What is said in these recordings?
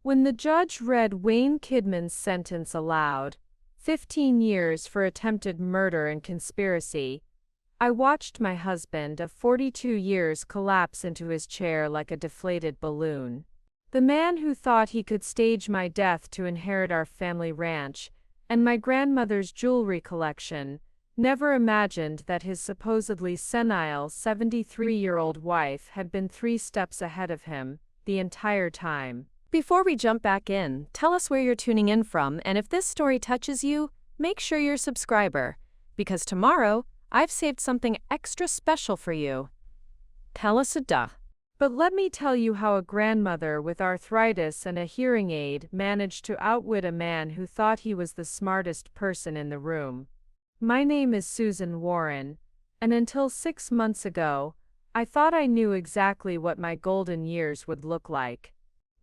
When the judge read Wayne Kidman's sentence aloud, 15 years for attempted murder and conspiracy, I watched my husband of 42 years collapse into his chair like a deflated balloon. The man who thought he could stage my death to inherit our family ranch and my grandmother's jewelry collection never imagined that his supposedly senile 73-year-old wife had been 3 steps ahead of him the entire time. Before we jump back in, tell us where you're tuning in from, and if this story touches you, make sure you're a subscriber, because tomorrow, I've saved something extra special for you. Tell us a duh. But let me tell you how a grandmother with arthritis and a hearing aid managed to outwit a man who thought he was the smartest person in the room. My name is Susan Warren, and until 6 months ago, I thought I knew exactly what my golden years would look like.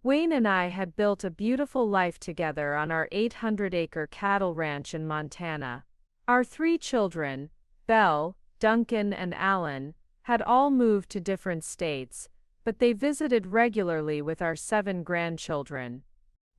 Wayne and I had built a beautiful life together on our 800-acre cattle ranch in Montana. Our 3 children, Belle, Duncan, and Alan, had all moved to different states, but they visited regularly with our 7 grandchildren.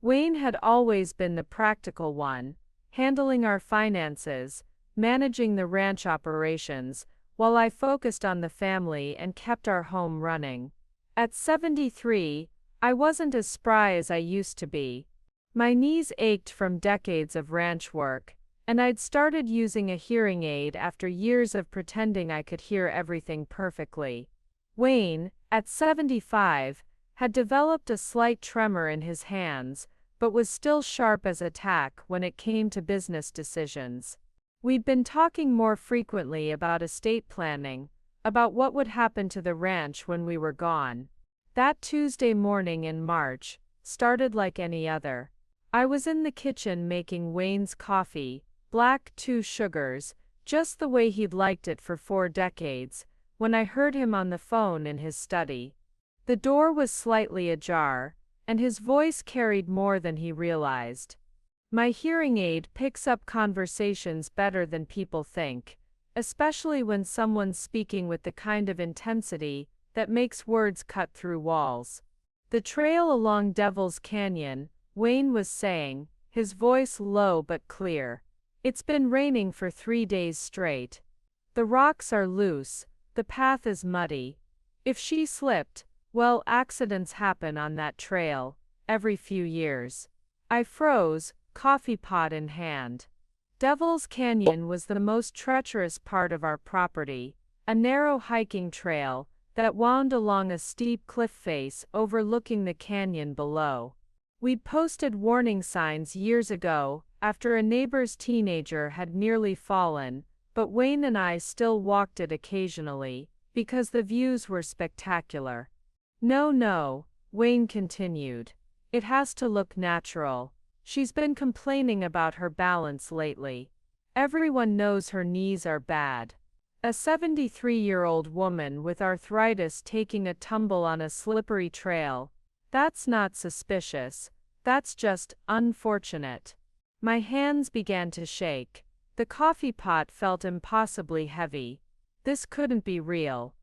Wayne had always been the practical one, handling our finances, managing the ranch operations, while I focused on the family and kept our home running. At 73, I wasn't as spry as I used to be. My knees ached from decades of ranch work, and I'd started using a hearing aid after years of pretending I could hear everything perfectly. Wayne, at 75, had developed a slight tremor in his hands, but was still sharp as a tack when it came to business decisions. We'd been talking more frequently about estate planning, about what would happen to the ranch when we were gone. That Tuesday morning in March started like any other. I was in the kitchen making Wayne's coffee, black 2 sugars, just the way he'd liked it for 4 decades, when I heard him on the phone in his study. The door was slightly ajar, and his voice carried more than he realized. My hearing aid picks up conversations better than people think, especially when someone's speaking with the kind of intensity that makes words cut through walls. The trail along Devil's Canyon, Wayne was saying, his voice low but clear. It's been raining for 3 days straight. The rocks are loose, the path is muddy. If she slipped, well, accidents happen on that trail, every few years. I froze, coffee pot in hand. Devil's Canyon was the most treacherous part of our property, a narrow hiking trail that wound along a steep cliff face overlooking the canyon below. We'd posted warning signs years ago, after a neighbor's teenager had nearly fallen, but Wayne and I still walked it occasionally, because the views were spectacular. No, Wayne continued. It has to look natural. She's been complaining about her balance lately. Everyone knows her knees are bad. A 73-year-old woman with arthritis taking a tumble on a slippery trail. That's not suspicious. That's just unfortunate. My hands began to shake. The coffee pot felt impossibly heavy. This couldn't be real.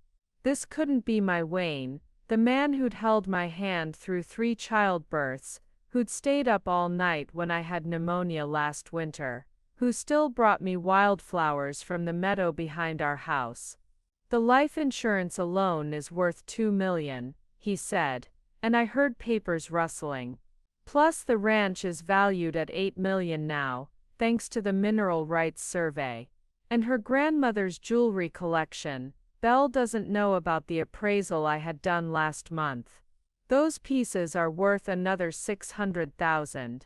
This couldn't be my Wayne, the man who'd held my hand through 3 childbirths, who'd stayed up all night when I had pneumonia last winter, who still brought me wildflowers from the meadow behind our house. The life insurance alone is worth $2 million, he said, and I heard papers rustling. Plus the ranch is valued at $8 million now, thanks to the mineral rights survey. And her grandmother's jewelry collection. Belle doesn't know about the appraisal I had done last month. Those pieces are worth another $600,000.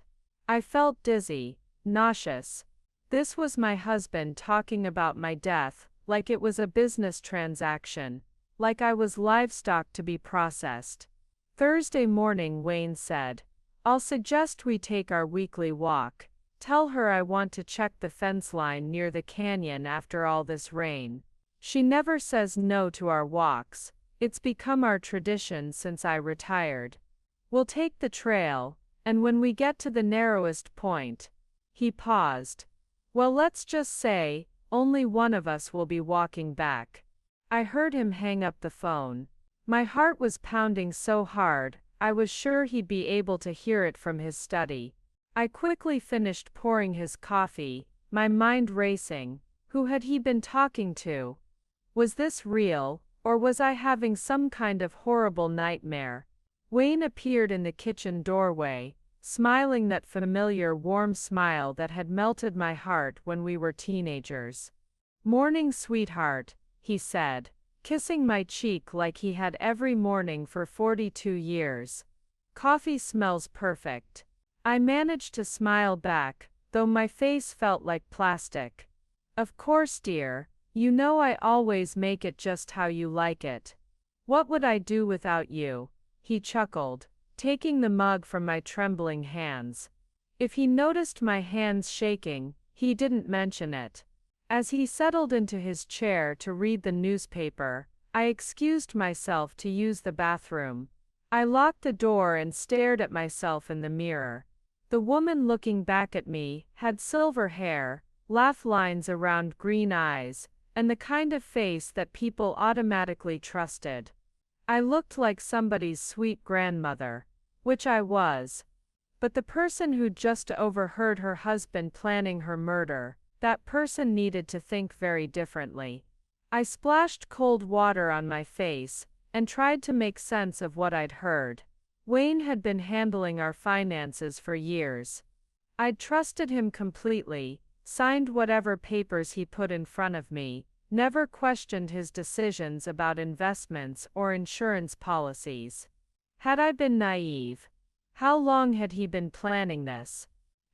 I felt dizzy, nauseous. This was my husband talking about my death, like it was a business transaction, like I was livestock to be processed. Thursday morning, Wayne said, "I'll suggest we take our weekly walk. Tell her I want to check the fence line near the canyon after all this rain. She never says no to our walks. It's become our tradition since I retired. We'll take the trail, and when we get to the narrowest point." He paused. "Well, let's just say, only one of us will be walking back." I heard him hang up the phone. My heart was pounding so hard, I was sure he'd be able to hear it from his study. I quickly finished pouring his coffee, my mind racing. Who had he been talking to? Was this real, or was I having some kind of horrible nightmare? Wayne appeared in the kitchen doorway, smiling that familiar warm smile that had melted my heart when we were teenagers. "Morning, sweetheart," he said, kissing my cheek like he had every morning for 42 years. "Coffee smells perfect." I managed to smile back, though my face felt like plastic. "Of course, dear. You know I always make it just how you like it." "What would I do without you?" he chuckled, taking the mug from my trembling hands. If he noticed my hands shaking, he didn't mention it. As he settled into his chair to read the newspaper, I excused myself to use the bathroom. I locked the door and stared at myself in the mirror. The woman looking back at me had silver hair, laugh lines around green eyes, and the kind of face that people automatically trusted. I looked like somebody's sweet grandmother, which I was. But the person who'd just overheard her husband planning her murder, that person needed to think very differently. I splashed cold water on my face and tried to make sense of what I'd heard. Wayne had been handling our finances for years. I'd trusted him completely, signed whatever papers he put in front of me, never questioned his decisions about investments or insurance policies. Had I been naive? How long had he been planning this?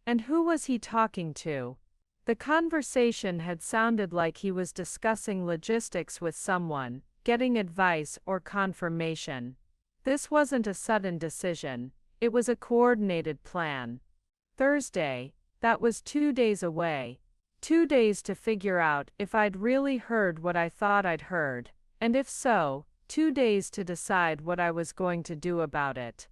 And who was he talking to? The conversation had sounded like he was discussing logistics with someone, getting advice or confirmation. This wasn't a sudden decision, it was a coordinated plan. Thursday, that was 2 days away. 2 days to figure out if I'd really heard what I thought I'd heard, and if so, 2 days to decide what I was going to do about it.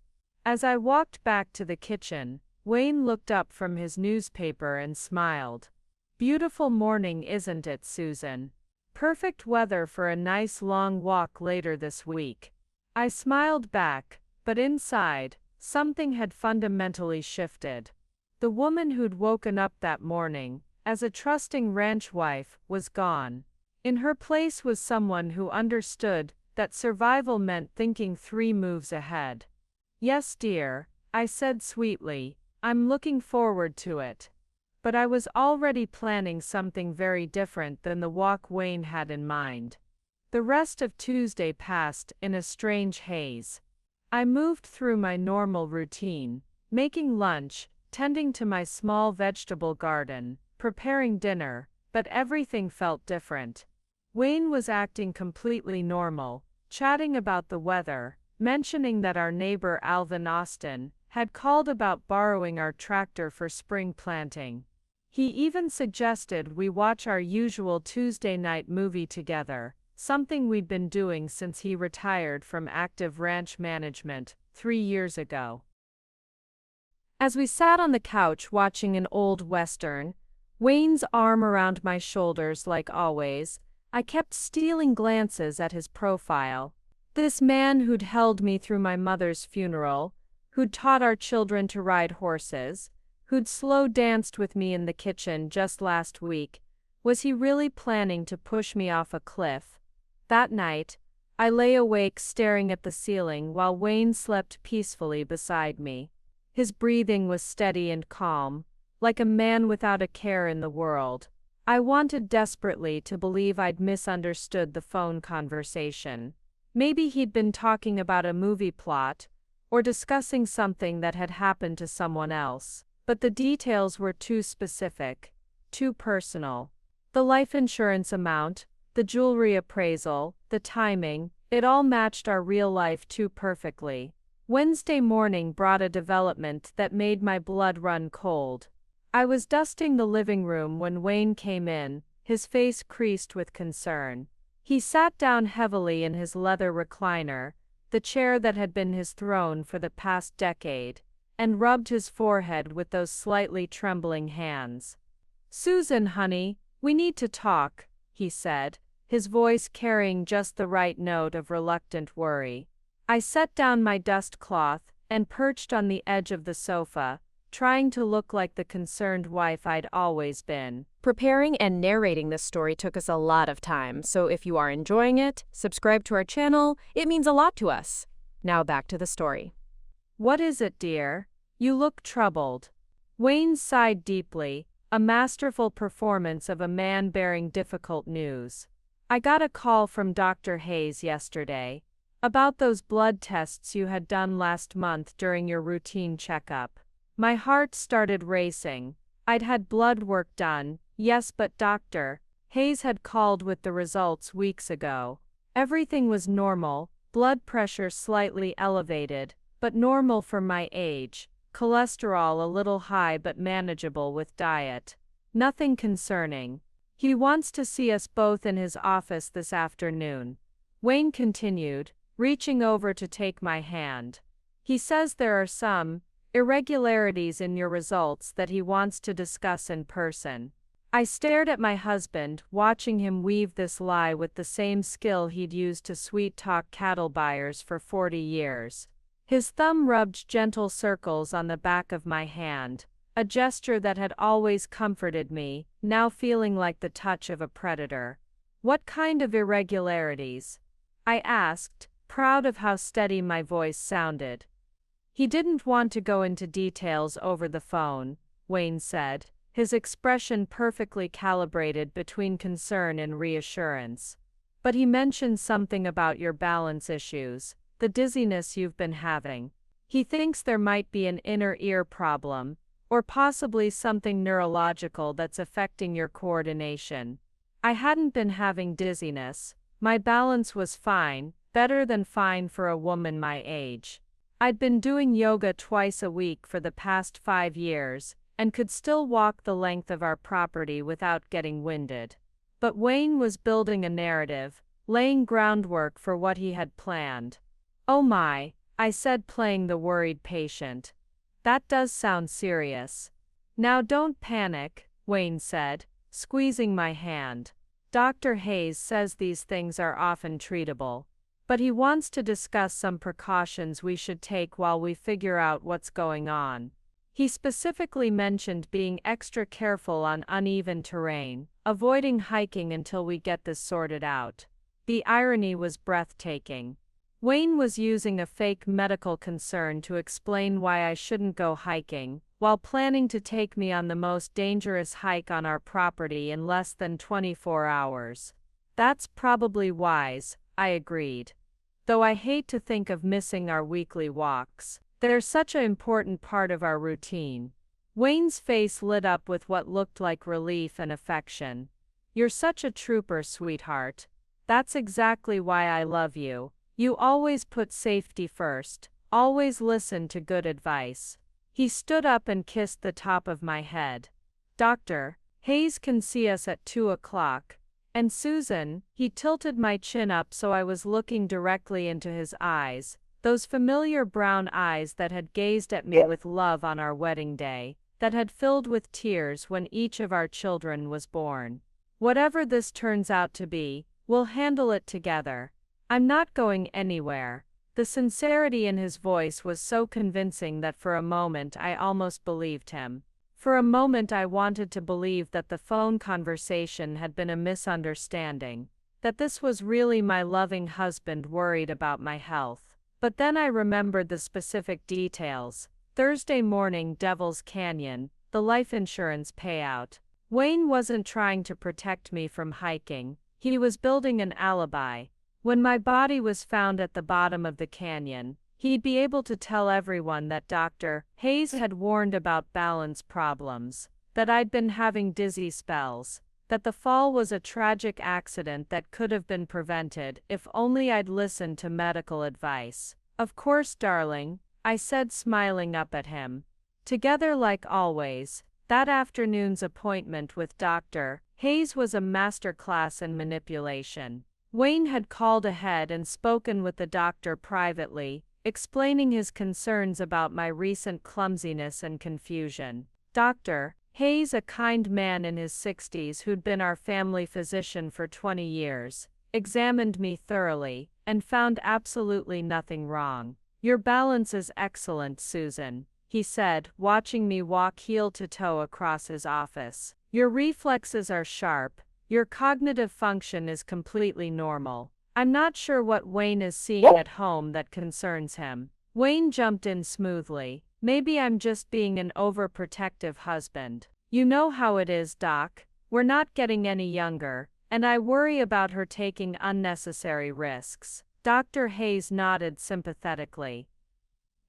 As I walked back to the kitchen, Wayne looked up from his newspaper and smiled. "Beautiful morning, isn't it, Susan? Perfect weather for a nice long walk later this week." I smiled back, but inside, something had fundamentally shifted. The woman who'd woken up that morning, as a trusting ranch wife, was gone. In her place was someone who understood that survival meant thinking 3 moves ahead. "Yes, dear," I said sweetly, "I'm looking forward to it." But I was already planning something very different than the walk Wayne had in mind. The rest of Tuesday passed in a strange haze. I moved through my normal routine, making lunch, tending to my small vegetable garden, preparing dinner, but everything felt different. Wayne was acting completely normal, chatting about the weather, mentioning that our neighbor Alvin Austin had called about borrowing our tractor for spring planting. He even suggested we watch our usual Tuesday night movie together, something we'd been doing since he retired from active ranch management 3 years ago. As we sat on the couch watching an old Western, Wayne's arm around my shoulders like always, I kept stealing glances at his profile. This man who'd held me through my mother's funeral, who'd taught our children to ride horses, who'd slow danced with me in the kitchen just last week, was he really planning to push me off a cliff? That night, I lay awake staring at the ceiling while Wayne slept peacefully beside me. His breathing was steady and calm, like a man without a care in the world. I wanted desperately to believe I'd misunderstood the phone conversation. Maybe he'd been talking about a movie plot, or discussing something that had happened to someone else, but the details were too specific, too personal. The life insurance amount, the jewelry appraisal, the timing, it all matched our real life too perfectly. Wednesday morning brought a development that made my blood run cold. I was dusting the living room when Wayne came in, his face creased with concern. He sat down heavily in his leather recliner, the chair that had been his throne for the past decade, and rubbed his forehead with those slightly trembling hands. "Susan, honey, we need to talk," he said, his voice carrying just the right note of reluctant worry. I set down my dust cloth and perched on the edge of the sofa, trying to look like the concerned wife I'd always been. Preparing and narrating this story took us a lot of time, so if you are enjoying it, subscribe to our channel. It means a lot to us. Now back to the story. What is it, dear? You look troubled. Wayne sighed deeply, a masterful performance of a man bearing difficult news. I got a call from Dr. Hayes yesterday about those blood tests you had done last month during your routine checkup. My heart started racing. I'd had blood work done, yes, but Dr. Hayes had called with the results weeks ago. Everything was normal, blood pressure slightly elevated, but normal for my age, cholesterol a little high but manageable with diet. Nothing concerning. He wants to see us both in his office this afternoon. Wayne continued, reaching over to take my hand. He says there are some irregularities in your results that he wants to discuss in person. I stared at my husband, watching him weave this lie with the same skill he'd used to sweet-talk cattle buyers for 40 years. His thumb rubbed gentle circles on the back of my hand, a gesture that had always comforted me, now feeling like the touch of a predator. What kind of irregularities? I asked, proud of how steady my voice sounded. He didn't want to go into details over the phone, Wayne said, his expression perfectly calibrated between concern and reassurance. But he mentioned something about your balance issues, the dizziness you've been having. He thinks there might be an inner ear problem, or possibly something neurological that's affecting your coordination. I hadn't been having dizziness. My balance was fine, better than fine for a woman my age. I'd been doing yoga twice a week for the past 5 years, and could still walk the length of our property without getting winded. But Wayne was building a narrative, laying groundwork for what he had planned. Oh my, I said, playing the worried patient. That does sound serious. Now don't panic, Wayne said, squeezing my hand. Dr. Hayes says these things are often treatable, but he wants to discuss some precautions we should take while we figure out what's going on. He specifically mentioned being extra careful on uneven terrain, avoiding hiking until we get this sorted out. The irony was breathtaking. Wayne was using a fake medical concern to explain why I shouldn't go hiking, while planning to take me on the most dangerous hike on our property in less than 24 hours. That's probably wise, I agreed. Though I hate to think of missing our weekly walks. They're such an important part of our routine. Wayne's face lit up with what looked like relief and affection. You're such a trooper, sweetheart. That's exactly why I love you. You always put safety first, always listen to good advice. He stood up and kissed the top of my head. Dr. Hayes can see us at 2 o'clock. And Susan, he tilted my chin up so I was looking directly into his eyes, those familiar brown eyes that had gazed at me with love on our wedding day, that had filled with tears when each of our children was born. Whatever this turns out to be, we'll handle it together. I'm not going anywhere. The sincerity in his voice was so convincing that for a moment I almost believed him. For a moment I wanted to believe that the phone conversation had been a misunderstanding, that this was really my loving husband worried about my health. But then I remembered the specific details. Thursday morning, Devil's Canyon, the life insurance payout. Wayne wasn't trying to protect me from hiking. He was building an alibi. When my body was found at the bottom of the canyon, he'd be able to tell everyone that Dr. Hayes had warned about balance problems, that I'd been having dizzy spells, that the fall was a tragic accident that could have been prevented if only I'd listened to medical advice. Of course, darling, I said, smiling up at him. Together like always, that afternoon's appointment with Dr. Hayes was a masterclass in manipulation. Wayne had called ahead and spoken with the doctor privately, explaining his concerns about my recent clumsiness and confusion. Dr. Hayes, a kind man in his 60s who'd been our family physician for 20 years, examined me thoroughly, and found absolutely nothing wrong. Your balance is excellent, Susan, he said, watching me walk heel to toe across his office. Your reflexes are sharp, your cognitive function is completely normal. I'm not sure what Wayne is seeing at home that concerns him. Wayne jumped in smoothly. Maybe I'm just being an overprotective husband. You know how it is, Doc. We're not getting any younger, and I worry about her taking unnecessary risks. Dr. Hayes nodded sympathetically.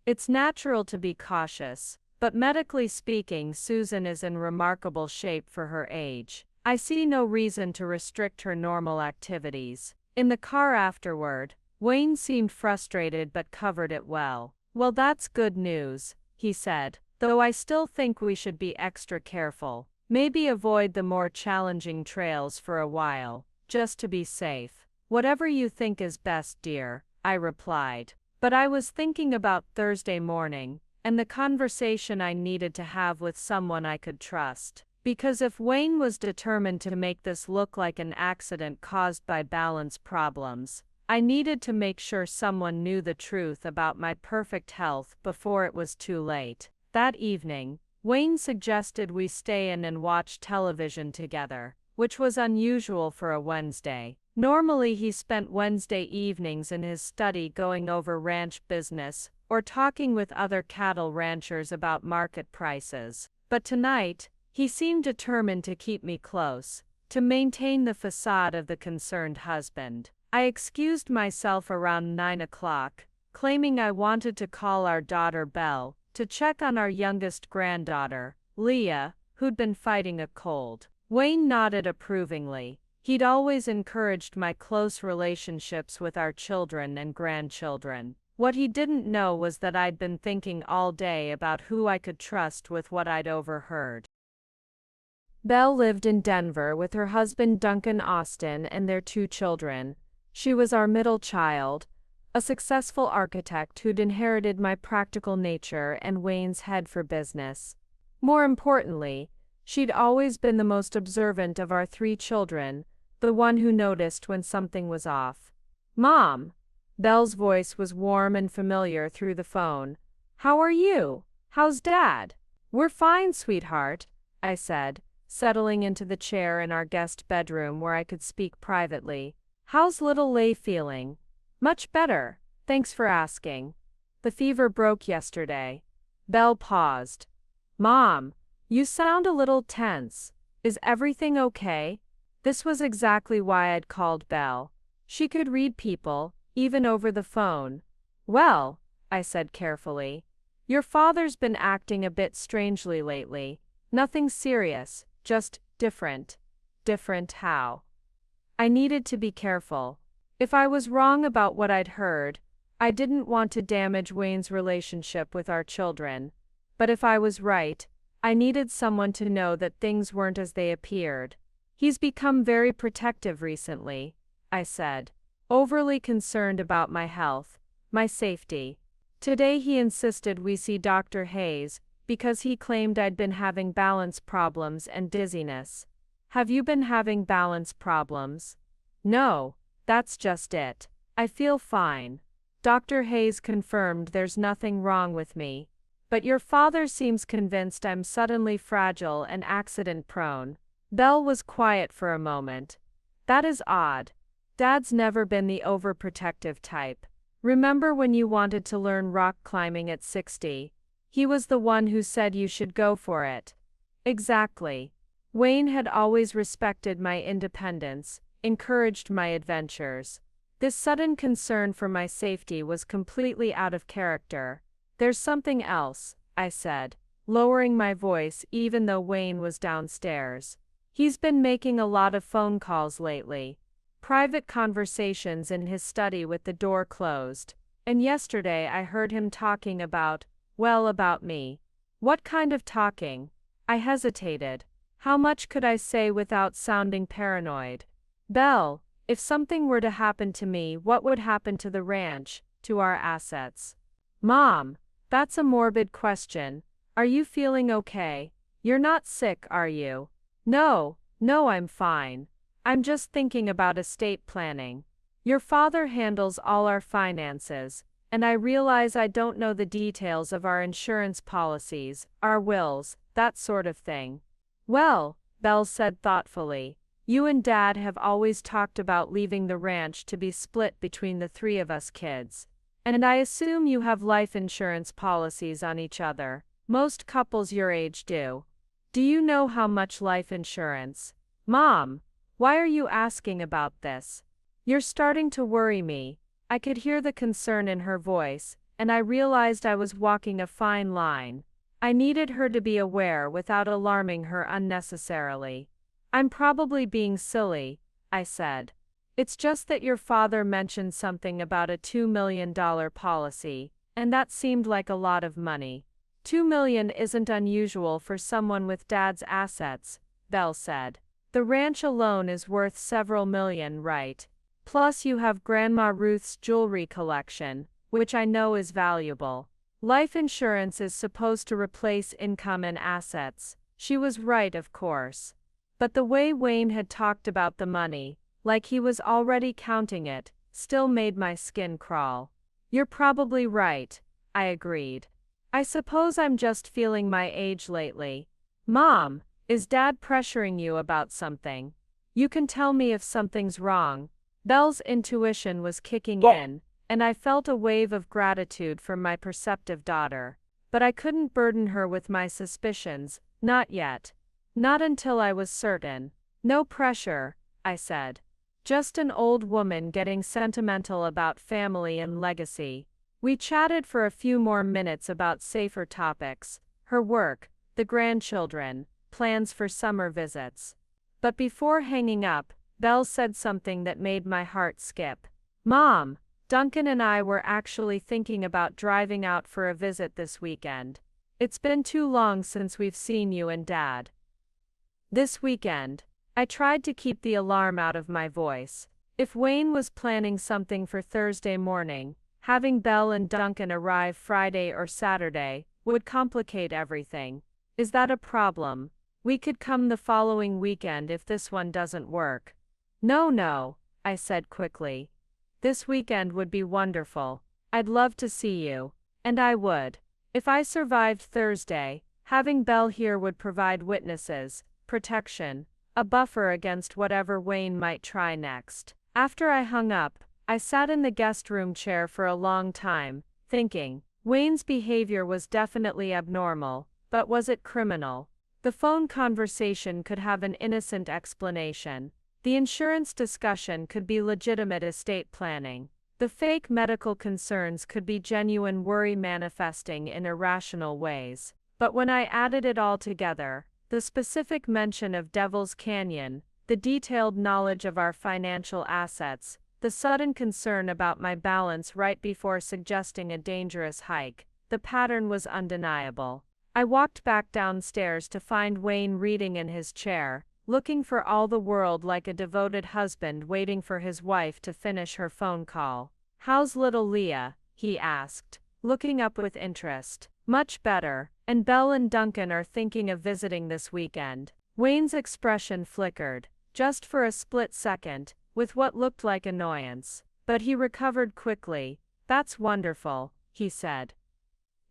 It's natural to be cautious, but medically speaking, Susan is in remarkable shape for her age. I see no reason to restrict her normal activities. In the car afterward, Wayne seemed frustrated but covered it well. Well, that's good news, he said, though I still think we should be extra careful. Maybe avoid the more challenging trails for a while, just to be safe. Whatever you think is best, dear, I replied. But I was thinking about Thursday morning, and the conversation I needed to have with someone I could trust. Because if Wayne was determined to make this look like an accident caused by balance problems, I needed to make sure someone knew the truth about my perfect health before it was too late. That evening, Wayne suggested we stay in and watch television together, which was unusual for a Wednesday. Normally he spent Wednesday evenings in his study going over ranch business or talking with other cattle ranchers about market prices. But tonight, he seemed determined to keep me close, to maintain the facade of the concerned husband. I excused myself around 9 o'clock, claiming I wanted to call our daughter Belle, to check on our youngest granddaughter, Leah, who'd been fighting a cold. Wayne nodded approvingly. He'd always encouraged my close relationships with our children and grandchildren. What he didn't know was that I'd been thinking all day about who I could trust with what I'd overheard. Belle lived in Denver with her husband Duncan Austin and their 2 children. She was our middle child, a successful architect who'd inherited my practical nature and Wayne's head for business. More importantly, she'd always been the most observant of our 3 children, the one who noticed when something was off. Mom! Belle's voice was warm and familiar through the phone. How are you? How's Dad? We're fine, sweetheart, I said, settling into the chair in our guest bedroom where I could speak privately. How's little Lay feeling? Much better, thanks for asking. The fever broke yesterday. Belle paused. Mom, you sound a little tense. Is everything okay? This was exactly why I'd called Belle. She could read people, even over the phone. Well, I said carefully, your father's been acting a bit strangely lately. Nothing serious, just different. Different how? I needed to be careful. If I was wrong about what I'd heard, I didn't want to damage Wayne's relationship with our children. But if I was right, I needed someone to know that things weren't as they appeared. He's become very protective recently, I said, overly concerned about my health, my safety. Today he insisted we see Dr. Hayes, because he claimed I'd been having balance problems and dizziness. Have you been having balance problems? No, that's just it. I feel fine. Dr. Hayes confirmed there's nothing wrong with me. But your father seems convinced I'm suddenly fragile and accident-prone. Belle was quiet for a moment. That is odd. Dad's never been the overprotective type. Remember when you wanted to learn rock climbing at 60? He was the one who said you should go for it. Exactly. Wayne had always respected my independence, encouraged my adventures. This sudden concern for my safety was completely out of character. There's something else, I said, lowering my voice even though Wayne was downstairs. He's been making a lot of phone calls lately. Private conversations in his study with the door closed. And yesterday I heard him talking about me. What kind of talking? I hesitated. How much could I say without sounding paranoid? Belle, if something were to happen to me, what would happen to the ranch, to our assets? Mom, that's a morbid question. Are you feeling okay? You're not sick, are you? No, I'm fine. I'm just thinking about estate planning. Your father handles all our finances, and I realize I don't know the details of our insurance policies, our wills, that sort of thing. Well, Belle said thoughtfully, you and Dad have always talked about leaving the ranch to be split between the three of us kids. And I assume you have life insurance policies on each other. Most couples your age do. Do you know how much life insurance? Mom, why are you asking about this? You're starting to worry me. I could hear the concern in her voice, and I realized I was walking a fine line. I needed her to be aware without alarming her unnecessarily. I'm probably being silly, I said. It's just that your father mentioned something about a $2 million policy, and that seemed like a lot of money. $2 million isn't unusual for someone with Dad's assets, Belle said. The ranch alone is worth several million, right? Plus you have Grandma Ruth's jewelry collection, which I know is valuable. Life insurance is supposed to replace income and assets. She was right, of course. But the way Wayne had talked about the money, like he was already counting it, still made my skin crawl. You're probably right, I agreed. I suppose I'm just feeling my age lately. Mom, is Dad pressuring you about something? You can tell me if something's wrong. Belle's intuition was kicking in, and I felt a wave of gratitude for my perceptive daughter. But I couldn't burden her with my suspicions, not yet. Not until I was certain. No pressure, I said. Just an old woman getting sentimental about family and legacy. We chatted for a few more minutes about safer topics, her work, the grandchildren, plans for summer visits. But before hanging up, Belle said something that made my heart skip. Mom, Duncan and I were actually thinking about driving out for a visit this weekend. It's been too long since we've seen you and Dad. This weekend. I tried to keep the alarm out of my voice. If Wayne was planning something for Thursday morning, having Belle and Duncan arrive Friday or Saturday would complicate everything. Is that a problem? We could come the following weekend if this one doesn't work. No, I said quickly. This weekend would be wonderful. I'd love to see you. And I would. If I survived Thursday, having Belle here would provide witnesses, protection, a buffer against whatever Wayne might try next. After I hung up, I sat in the guest room chair for a long time, thinking. Wayne's behavior was definitely abnormal, but was it criminal? The phone conversation could have an innocent explanation. The insurance discussion could be legitimate estate planning. The fake medical concerns could be genuine worry manifesting in irrational ways. But when I added it all together, the specific mention of Devil's Canyon, the detailed knowledge of our financial assets, the sudden concern about my balance right before suggesting a dangerous hike, the pattern was undeniable. I walked back downstairs to find Wayne reading in his chair, looking for all the world like a devoted husband waiting for his wife to finish her phone call. How's little Leah? He asked, looking up with interest. Much better, and Belle and Duncan are thinking of visiting this weekend. Wayne's expression flickered, just for a split second, with what looked like annoyance. But he recovered quickly. That's wonderful, he said.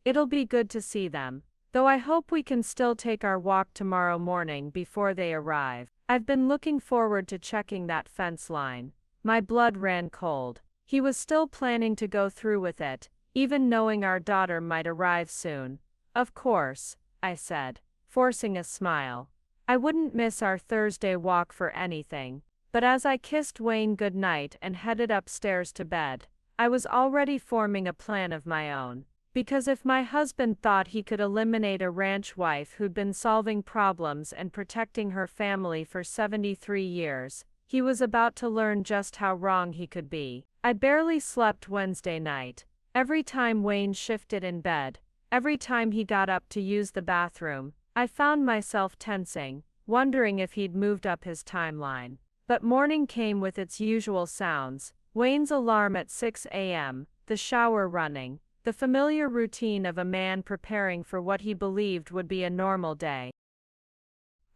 It'll be good to see them. Though I hope we can still take our walk tomorrow morning before they arrive. I've been looking forward to checking that fence line. My blood ran cold. He was still planning to go through with it, even knowing our daughter might arrive soon. Of course, I said, forcing a smile. I wouldn't miss our Thursday walk for anything. But as I kissed Wayne goodnight and headed upstairs to bed, I was already forming a plan of my own. Because if my husband thought he could eliminate a ranch wife who'd been solving problems and protecting her family for 73 years, he was about to learn just how wrong he could be. I barely slept Wednesday night. Every time Wayne shifted in bed, every time he got up to use the bathroom, I found myself tensing, wondering if he'd moved up his timeline. But morning came with its usual sounds, Wayne's alarm at 6 a.m., the shower running, the familiar routine of a man preparing for what he believed would be a normal day.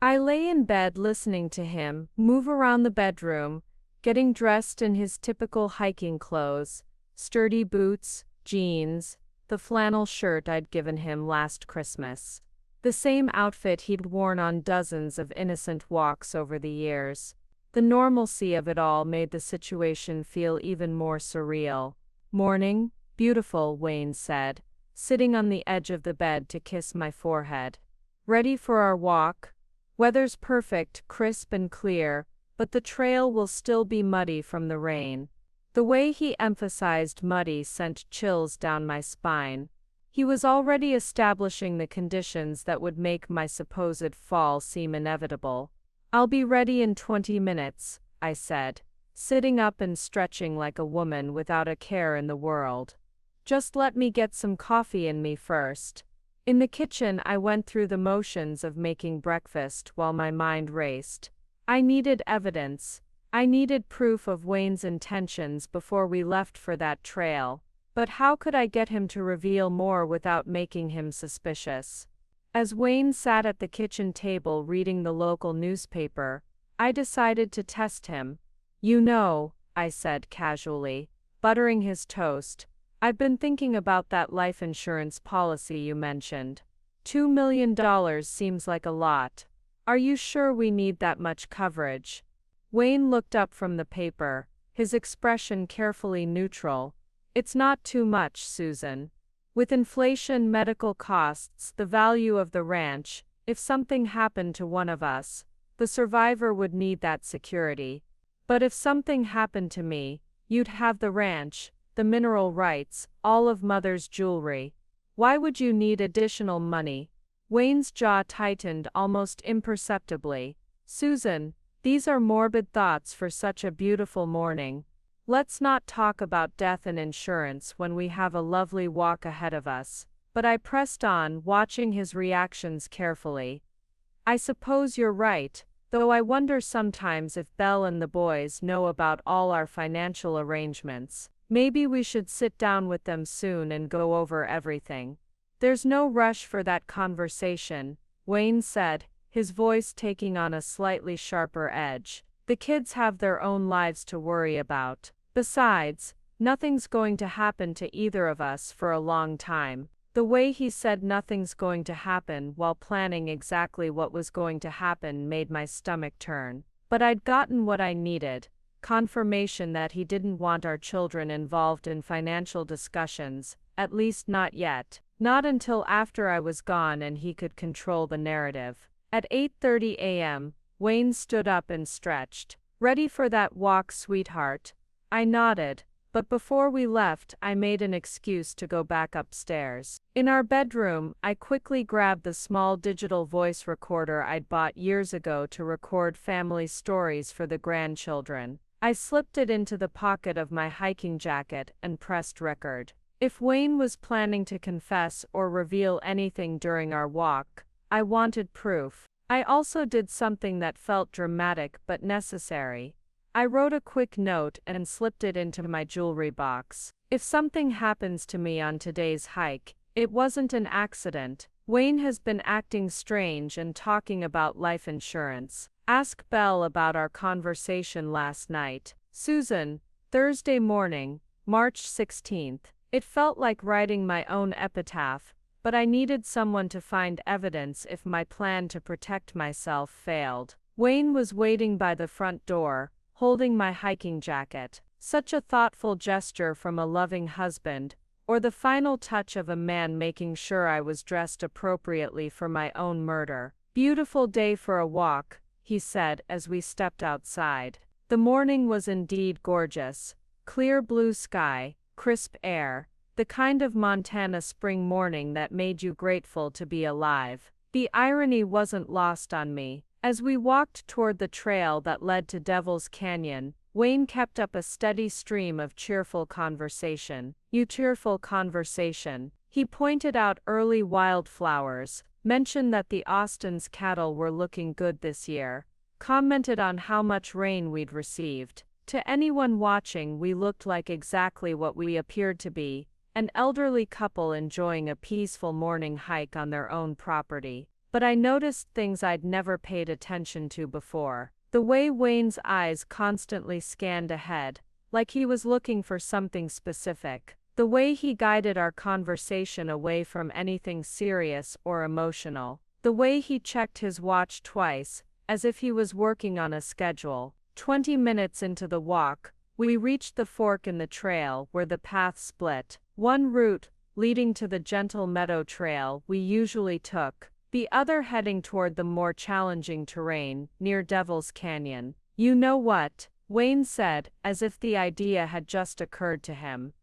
I lay in bed listening to him move around the bedroom, getting dressed in his typical hiking clothes, sturdy boots, jeans, the flannel shirt I'd given him last Christmas. The same outfit he'd worn on dozens of innocent walks over the years. The normalcy of it all made the situation feel even more surreal. "Morning, beautiful," Wayne said, sitting on the edge of the bed to kiss my forehead. "Ready for our walk? Weather's perfect, crisp and clear, but the trail will still be muddy from the rain." The way he emphasized muddy sent chills down my spine. He was already establishing the conditions that would make my supposed fall seem inevitable. "I'll be ready in 20 minutes, I said, sitting up and stretching like a woman without a care in the world. "Just let me get some coffee in me first." In the kitchen, I went through the motions of making breakfast while my mind raced. I needed evidence. I needed proof of Wayne's intentions before we left for that trail. But how could I get him to reveal more without making him suspicious? As Wayne sat at the kitchen table reading the local newspaper, I decided to test him. "You know," I said casually, buttering his toast, "I've been thinking about that life insurance policy you mentioned. $2 million seems like a lot. Are you sure we need that much coverage?" Wayne looked up from the paper, his expression carefully neutral. "It's not too much, Susan. With inflation, medical costs, the value of the ranch, if something happened to one of us, the survivor would need that security. But if something happened to me, you'd have the ranch, the mineral rights, all of Mother's jewelry. Why would you need additional money?" Wayne's jaw tightened almost imperceptibly. "Susan, these are morbid thoughts for such a beautiful morning. Let's not talk about death and insurance when we have a lovely walk ahead of us." But I pressed on, watching his reactions carefully. "I suppose you're right, though I wonder sometimes if Belle and the boys know about all our financial arrangements. Maybe we should sit down with them soon and go over everything." "There's no rush for that conversation," Wayne said, his voice taking on a slightly sharper edge. "The kids have their own lives to worry about. Besides, nothing's going to happen to either of us for a long time." The way he said nothing's going to happen while planning exactly what was going to happen made my stomach turn. But I'd gotten what I needed. Confirmation that he didn't want our children involved in financial discussions, at least not yet. Not until after I was gone and he could control the narrative. At 8:30 a.m., Wayne stood up and stretched. "Ready for that walk, sweetheart?" I nodded, but before we left, I made an excuse to go back upstairs. In our bedroom, I quickly grabbed the small digital voice recorder I'd bought years ago to record family stories for the grandchildren. I slipped it into the pocket of my hiking jacket and pressed record. If Wayne was planning to confess or reveal anything during our walk, I wanted proof. I also did something that felt dramatic but necessary. I wrote a quick note and slipped it into my jewelry box. "If something happens to me on today's hike, it wasn't an accident. Wayne has been acting strange and talking about life insurance. Ask Belle about our conversation last night." Susan, Thursday morning, March 16th. It felt like writing my own epitaph, but I needed someone to find evidence if my plan to protect myself failed. Wayne was waiting by the front door, holding my hiking jacket. Such a thoughtful gesture from a loving husband, or the final touch of a man making sure I was dressed appropriately for my own murder. "Beautiful day for a walk," he said as we stepped outside. The morning was indeed gorgeous. Clear blue sky, crisp air, the kind of Montana spring morning that made you grateful to be alive. The irony wasn't lost on me. As we walked toward the trail that led to Devil's Canyon, Wayne kept up a steady stream of cheerful conversation. Cheerful conversation. He pointed out early wildflowers, mentioned that the Austin's cattle were looking good this year, commented on how much rain we'd received. To anyone watching, we looked like exactly what we appeared to be, an elderly couple enjoying a peaceful morning hike on their own property. But I noticed things I'd never paid attention to before. The way Wayne's eyes constantly scanned ahead, like he was looking for something specific. The way he guided our conversation away from anything serious or emotional. The way he checked his watch twice, as if he was working on a schedule. 20 minutes into the walk, we reached the fork in the trail where the path split. One route, leading to the gentle meadow trail we usually took, the other heading toward the more challenging terrain near Devil's Canyon. "You know what?" Wayne said, as if the idea had just occurred to him.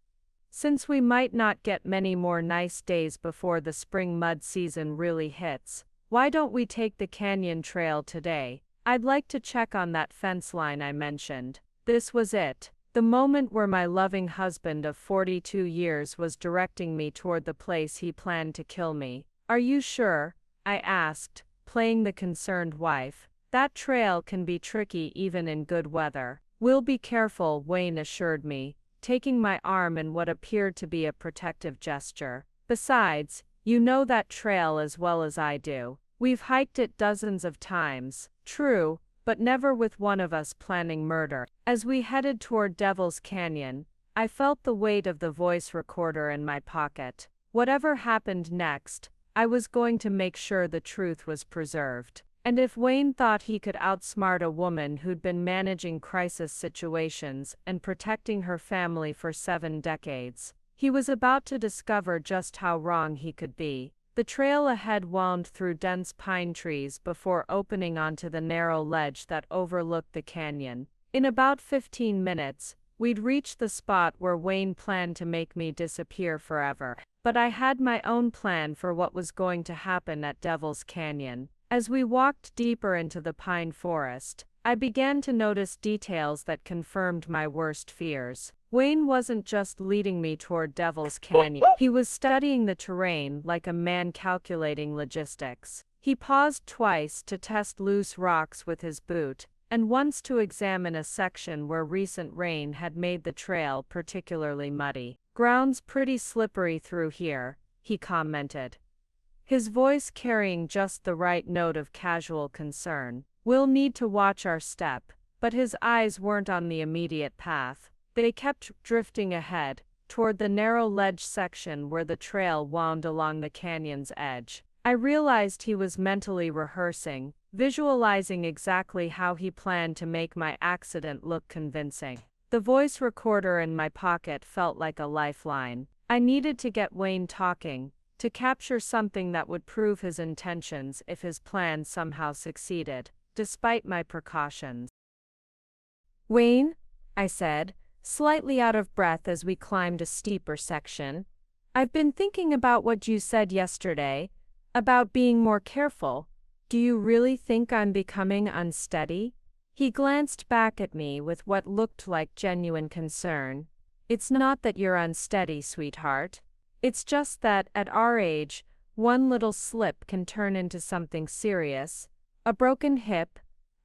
"Since we might not get many more nice days before the spring mud season really hits, why don't we take the canyon trail today? I'd like to check on that fence line I mentioned." This was it. The moment where my loving husband of 42 years was directing me toward the place he planned to kill me. "Are you sure?" I asked, playing the concerned wife. "That trail can be tricky even in good weather." "We'll be careful," Wayne assured me, taking my arm in what appeared to be a protective gesture. "Besides, you know that trail as well as I do. We've hiked it dozens of times." "True, but never with one of us planning murder." As we headed toward Devil's Canyon, I felt the weight of the voice recorder in my pocket. Whatever happened next, I was going to make sure the truth was preserved. And if Wayne thought he could outsmart a woman who'd been managing crisis situations and protecting her family for 7 decades, he was about to discover just how wrong he could be. The trail ahead wound through dense pine trees before opening onto the narrow ledge that overlooked the canyon. In about 15 minutes, we'd reached the spot where Wayne planned to make me disappear forever. But I had my own plan for what was going to happen at Devil's Canyon. As we walked deeper into the pine forest, I began to notice details that confirmed my worst fears. Wayne wasn't just leading me toward Devil's Canyon. He was studying the terrain like a man calculating logistics. He paused twice to test loose rocks with his boot, and once to examine a section where recent rain had made the trail particularly muddy. "Ground's pretty slippery through here," he commented, his voice carrying just the right note of casual concern. "We'll need to watch our step." But his eyes weren't on the immediate path. They kept drifting ahead, toward the narrow ledge section where the trail wound along the canyon's edge. I realized he was mentally rehearsing, visualizing exactly how he planned to make my accident look convincing. The voice recorder in my pocket felt like a lifeline. I needed to get Wayne talking, to capture something that would prove his intentions if his plan somehow succeeded, despite my precautions. "Wayne," I said, slightly out of breath as we climbed a steeper section, "I've been thinking about what you said yesterday, about being more careful. Do you really think I'm becoming unsteady?" He glanced back at me with what looked like genuine concern. "It's not that you're unsteady, sweetheart. It's just that, at our age, one little slip can turn into something serious. A broken hip,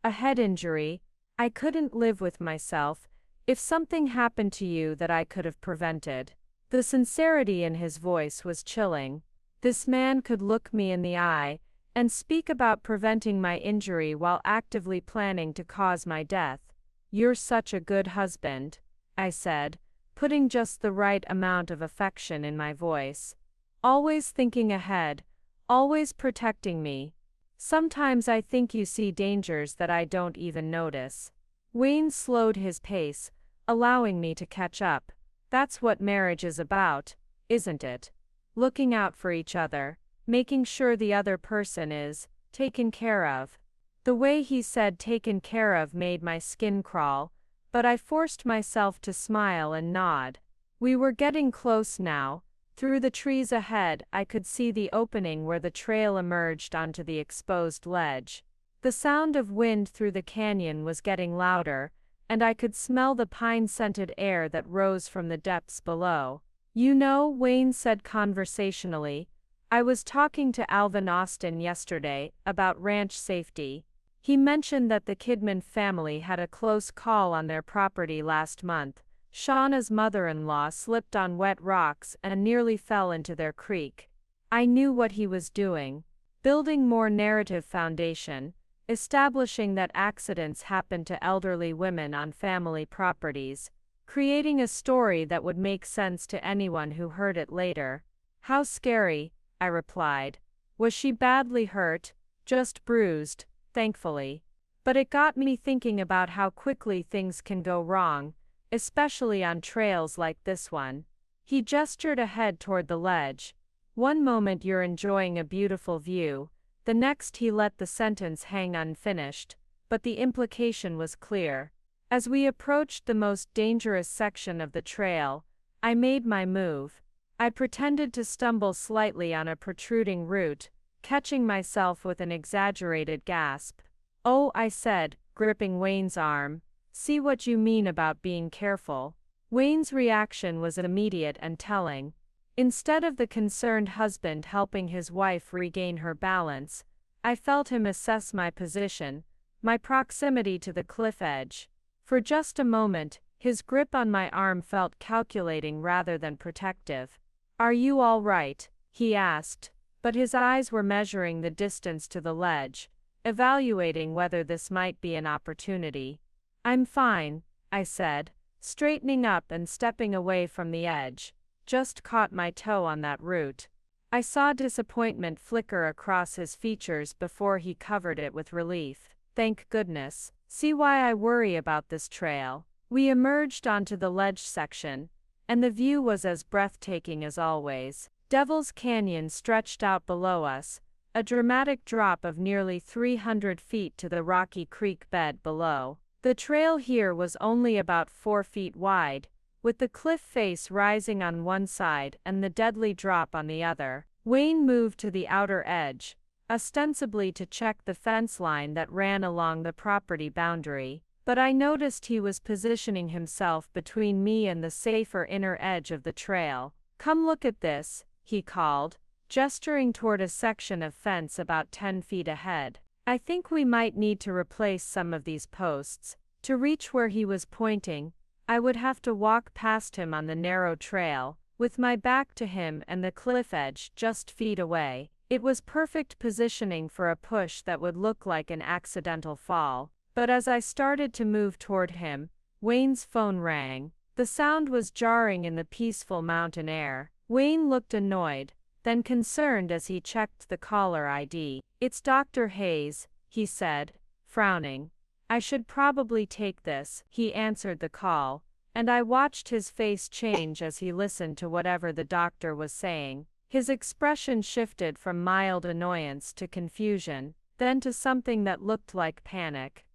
a head injury. I couldn't live with myself if something happened to you that I could have prevented." The sincerity in his voice was chilling. This man could look me in the eye and speak about preventing my injury while actively planning to cause my death. "You're such a good husband," I said, putting just the right amount of affection in my voice. "Always thinking ahead, always protecting me. Sometimes I think you see dangers that I don't even notice." Wayne slowed his pace, allowing me to catch up. "That's what marriage is about, isn't it? Looking out for each other, making sure the other person is taken care of." The way he said "taken care of" made my skin crawl, but I forced myself to smile and nod. We were getting close now. Through the trees ahead, I could see the opening where the trail emerged onto the exposed ledge. The sound of wind through the canyon was getting louder, and I could smell the pine-scented air that rose from the depths below. "You know," Wayne said conversationally, "I was talking to Alvin Austin yesterday about ranch safety. He mentioned that the Kidman family had a close call on their property last month. Shauna's mother-in-law slipped on wet rocks and nearly fell into their creek." I knew what he was doing. Building more narrative foundation, establishing that accidents happen to elderly women on family properties, creating a story that would make sense to anyone who heard it later. How scary, I replied. Was she badly hurt? Just bruised, thankfully. But it got me thinking about how quickly things can go wrong, especially on trails like this one. He gestured ahead toward the ledge. One moment you're enjoying a beautiful view, the next he let the sentence hang unfinished, but the implication was clear. As we approached the most dangerous section of the trail, I made my move. I pretended to stumble slightly on a protruding root, catching myself with an exaggerated gasp. "Oh," I said, gripping Wayne's arm. "See what you mean about being careful." Wayne's reaction was immediate and telling. Instead of the concerned husband helping his wife regain her balance, I felt him assess my position, my proximity to the cliff edge. For just a moment, his grip on my arm felt calculating rather than protective. "Are you all right?" he asked, but his eyes were measuring the distance to the ledge, evaluating whether this might be an opportunity. "I'm fine," I said, straightening up and stepping away from the edge. "Just caught my toe on that root." I saw disappointment flicker across his features before he covered it with relief. "Thank goodness. See why I worry about this trail." We emerged onto the ledge section, and the view was as breathtaking as always. Devil's Canyon stretched out below us, a dramatic drop of nearly 300 feet to the rocky creek bed below. The trail here was only about 4 feet wide, with the cliff face rising on one side and the deadly drop on the other. Wayne moved to the outer edge, ostensibly to check the fence line that ran along the property boundary, but I noticed he was positioning himself between me and the safer inner edge of the trail. "Come look at this," he called, gesturing toward a section of fence about 10 feet ahead. I think we might need to replace some of these posts. To reach where he was pointing, I would have to walk past him on the narrow trail, with my back to him and the cliff edge just feet away. It was perfect positioning for a push that would look like an accidental fall. But as I started to move toward him, Wayne's phone rang. The sound was jarring in the peaceful mountain air. Wayne looked annoyed, then concerned as he checked the caller ID. "It's Dr. Hayes," he said, frowning. "I should probably take this." He answered the call, and I watched his face change as he listened to whatever the doctor was saying. His expression shifted from mild annoyance to confusion, then to something that looked like panic.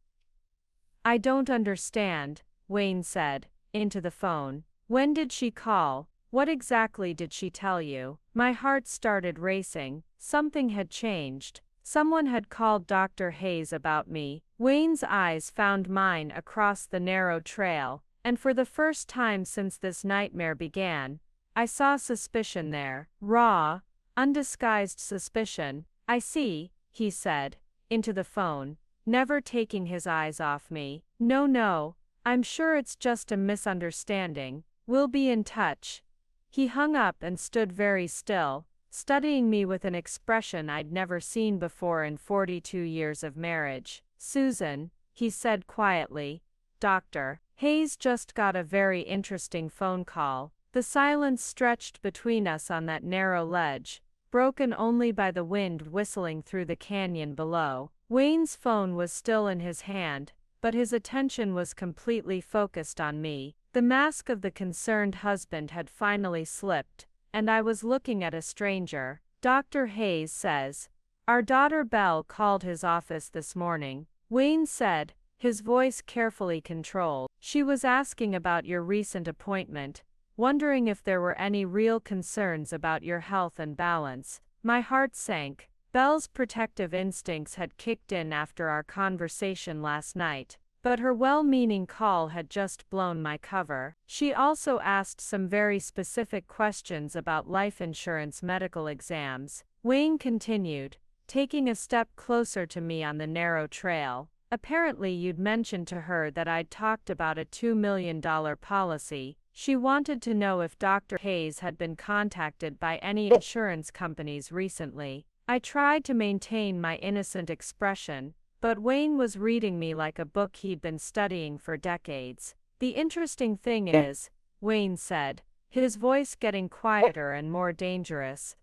"I don't understand," Wayne said, into the phone. "When did she call? What exactly did she tell you?" My heart started racing. Something had changed. Someone had called Dr. Hayes about me. Wayne's eyes found mine across the narrow trail, and for the first time since this nightmare began, I saw suspicion there. Raw, undisguised suspicion. "I see," he said, into the phone, never taking his eyes off me. No, I'm sure it's just a misunderstanding. We'll be in touch." He hung up and stood very still, studying me with an expression I'd never seen before in 42 years of marriage. "Susan," he said quietly, "Dr. Hayes just got a very interesting phone call." The silence stretched between us on that narrow ledge, broken only by the wind whistling through the canyon below. Wayne's phone was still in his hand, but his attention was completely focused on me. The mask of the concerned husband had finally slipped, and I was looking at a stranger. "Dr. Hayes says, our daughter Belle called his office this morning," Wayne said, his voice carefully controlled. "She was asking about your recent appointment, wondering if there were any real concerns about your health and balance." My heart sank. Belle's protective instincts had kicked in after our conversation last night, but her well-meaning call had just blown my cover. She also asked some very specific questions about life insurance medical exams. Wayne continued, taking a step closer to me on the narrow trail. "Apparently you'd mentioned to her that I'd talked about a $2 million policy. She wanted to know if Dr. Hayes had been contacted by any insurance companies recently." I tried to maintain my innocent expression, But Wayne was reading me like a book he'd been studying for decades. The interesting thing is, Wayne said, his voice getting quieter and more dangerous.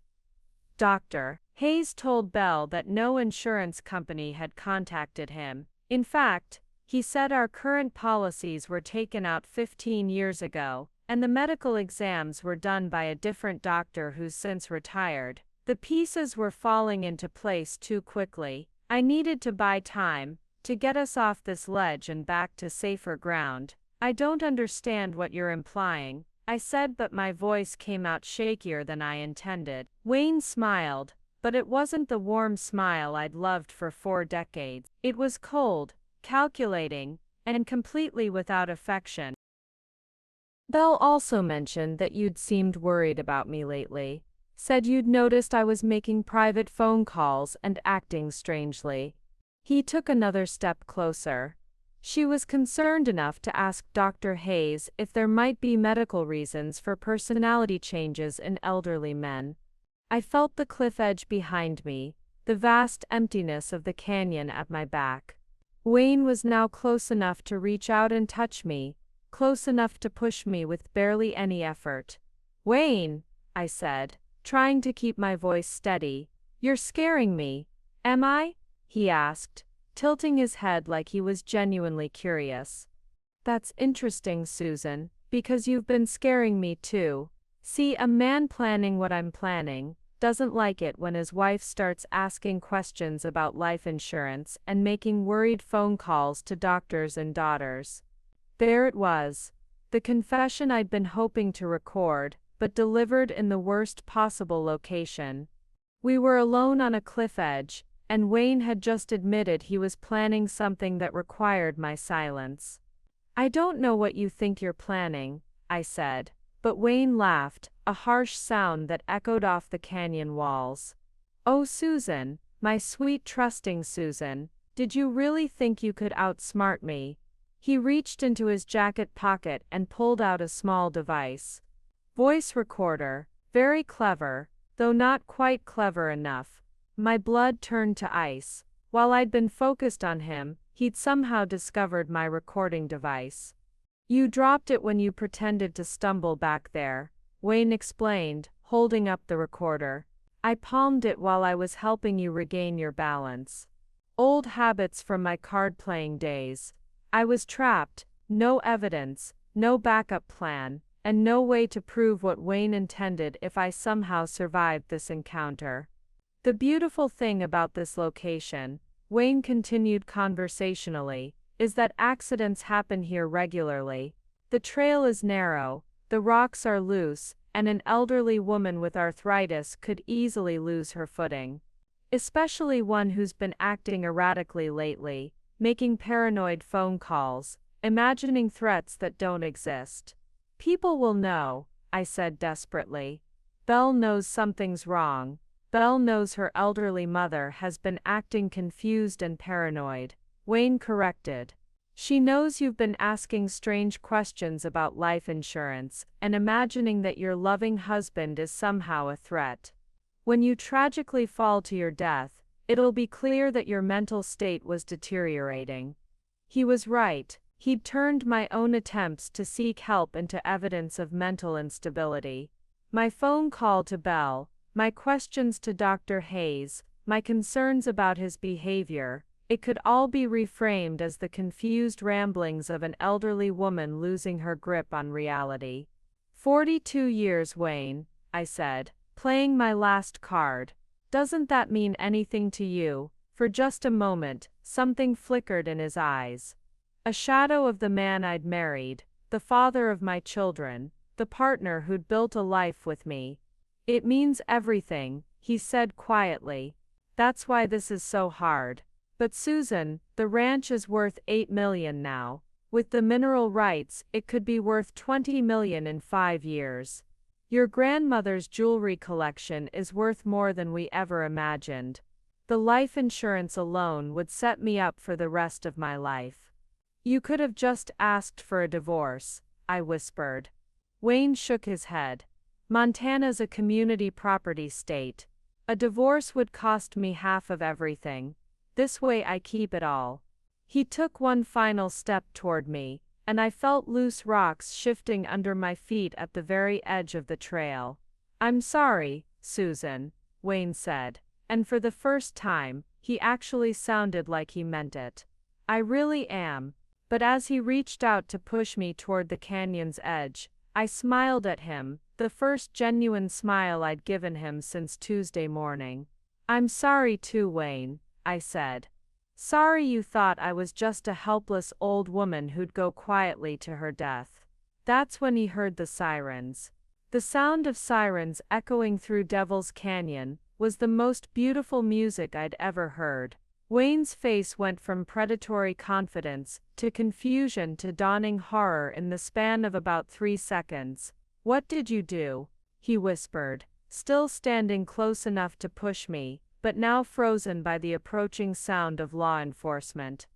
Dr. Hayes told Belle that no insurance company had contacted him. In fact, he said our current policies were taken out 15 years ago, and the medical exams were done by a different doctor who's since retired. The pieces were falling into place too quickly. I needed to buy time, to get us off this ledge and back to safer ground. I don't understand what you're implying, I said, but my voice came out shakier than I intended. Wayne smiled, but it wasn't the warm smile I'd loved for 4 decades. It was cold, calculating, and completely without affection. Belle also mentioned that you'd seemed worried about me lately. Said you'd noticed I was making private phone calls and acting strangely. He took another step closer. She was concerned enough to ask Dr. Hayes if there might be medical reasons for personality changes in elderly men. I felt the cliff edge behind me, the vast emptiness of the canyon at my back. Wayne was now close enough to reach out and touch me, close enough to push me with barely any effort. "Wayne," I said, trying to keep my voice steady, "you're scaring me." "Am I?" he asked, tilting his head like he was genuinely curious. "That's interesting, Susan, because you've been scaring me too. See, a man planning what I'm planning doesn't like it when his wife starts asking questions about life insurance and making worried phone calls to doctors and daughters." There it was, the confession I'd been hoping to record, but delivered in the worst possible location. We were alone on a cliff edge, and Wayne had just admitted he was planning something that required my silence. "I don't know what you think you're planning," I said, but Wayne laughed, a harsh sound that echoed off the canyon walls. "Oh, Susan, my sweet trusting Susan, did you really think you could outsmart me?" He reached into his jacket pocket and pulled out a small device. Voice recorder, very clever, though not quite clever enough. My blood turned to ice. While I'd been focused on him, he'd somehow discovered my recording device. "You dropped it when you pretended to stumble back there," Wayne explained, holding up the recorder. "I palmed it while I was helping you regain your balance. Old habits from my card-playing days. I was trapped, no evidence, no backup plan, and no way to prove what Wayne intended if I somehow survived this encounter. The beautiful thing about this location," Wayne continued conversationally, "is that accidents happen here regularly. The trail is narrow, the rocks are loose, and an elderly woman with arthritis could easily lose her footing. Especially one who's been acting erratically lately, making paranoid phone calls, imagining threats that don't exist. People will know," I said desperately. "Belle knows something's wrong. Belle knows her elderly mother has been acting confused and paranoid," Wayne corrected. "She knows you've been asking strange questions about life insurance and imagining that your loving husband is somehow a threat. When you tragically fall to your death, it'll be clear that your mental state was deteriorating." He was right. He'd turned my own attempts to seek help into evidence of mental instability. My phone call to Belle, my questions to Dr. Hayes, my concerns about his behavior, it could all be reframed as the confused ramblings of an elderly woman losing her grip on reality. 42 years, Wayne," I said, playing my last card. "Doesn't that mean anything to you?" For just a moment, something flickered in his eyes. A shadow of the man I'd married, the father of my children, the partner who'd built a life with me. "It means everything," he said quietly. "That's why this is so hard. But Susan, the ranch is worth $8 million now. With the mineral rights, it could be worth $20 million in 5 years. Your grandmother's jewelry collection is worth more than we ever imagined. The life insurance alone would set me up for the rest of my life." "You could have just asked for a divorce," I whispered. Wayne shook his head. "Montana's a community property state. A divorce would cost me half of everything. This way I keep it all. He took one final step toward me, and I felt loose rocks shifting under my feet at the very edge of the trail. I'm sorry, Susan, Wayne said, and for the first time, he actually sounded like he meant it. I really am. But as he reached out to push me toward the canyon's edge, I smiled at him, the first genuine smile I'd given him since Tuesday morning. I'm sorry too, Wayne, I said. Sorry you thought I was just a helpless old woman who'd go quietly to her death. That's when he heard the sirens. The sound of sirens echoing through Devil's Canyon was the most beautiful music I'd ever heard. Wayne's face went from predatory confidence to confusion to dawning horror in the span of about 3 seconds. What did you do? He whispered, still standing close enough to push me, but now frozen by the approaching sound of law enforcement.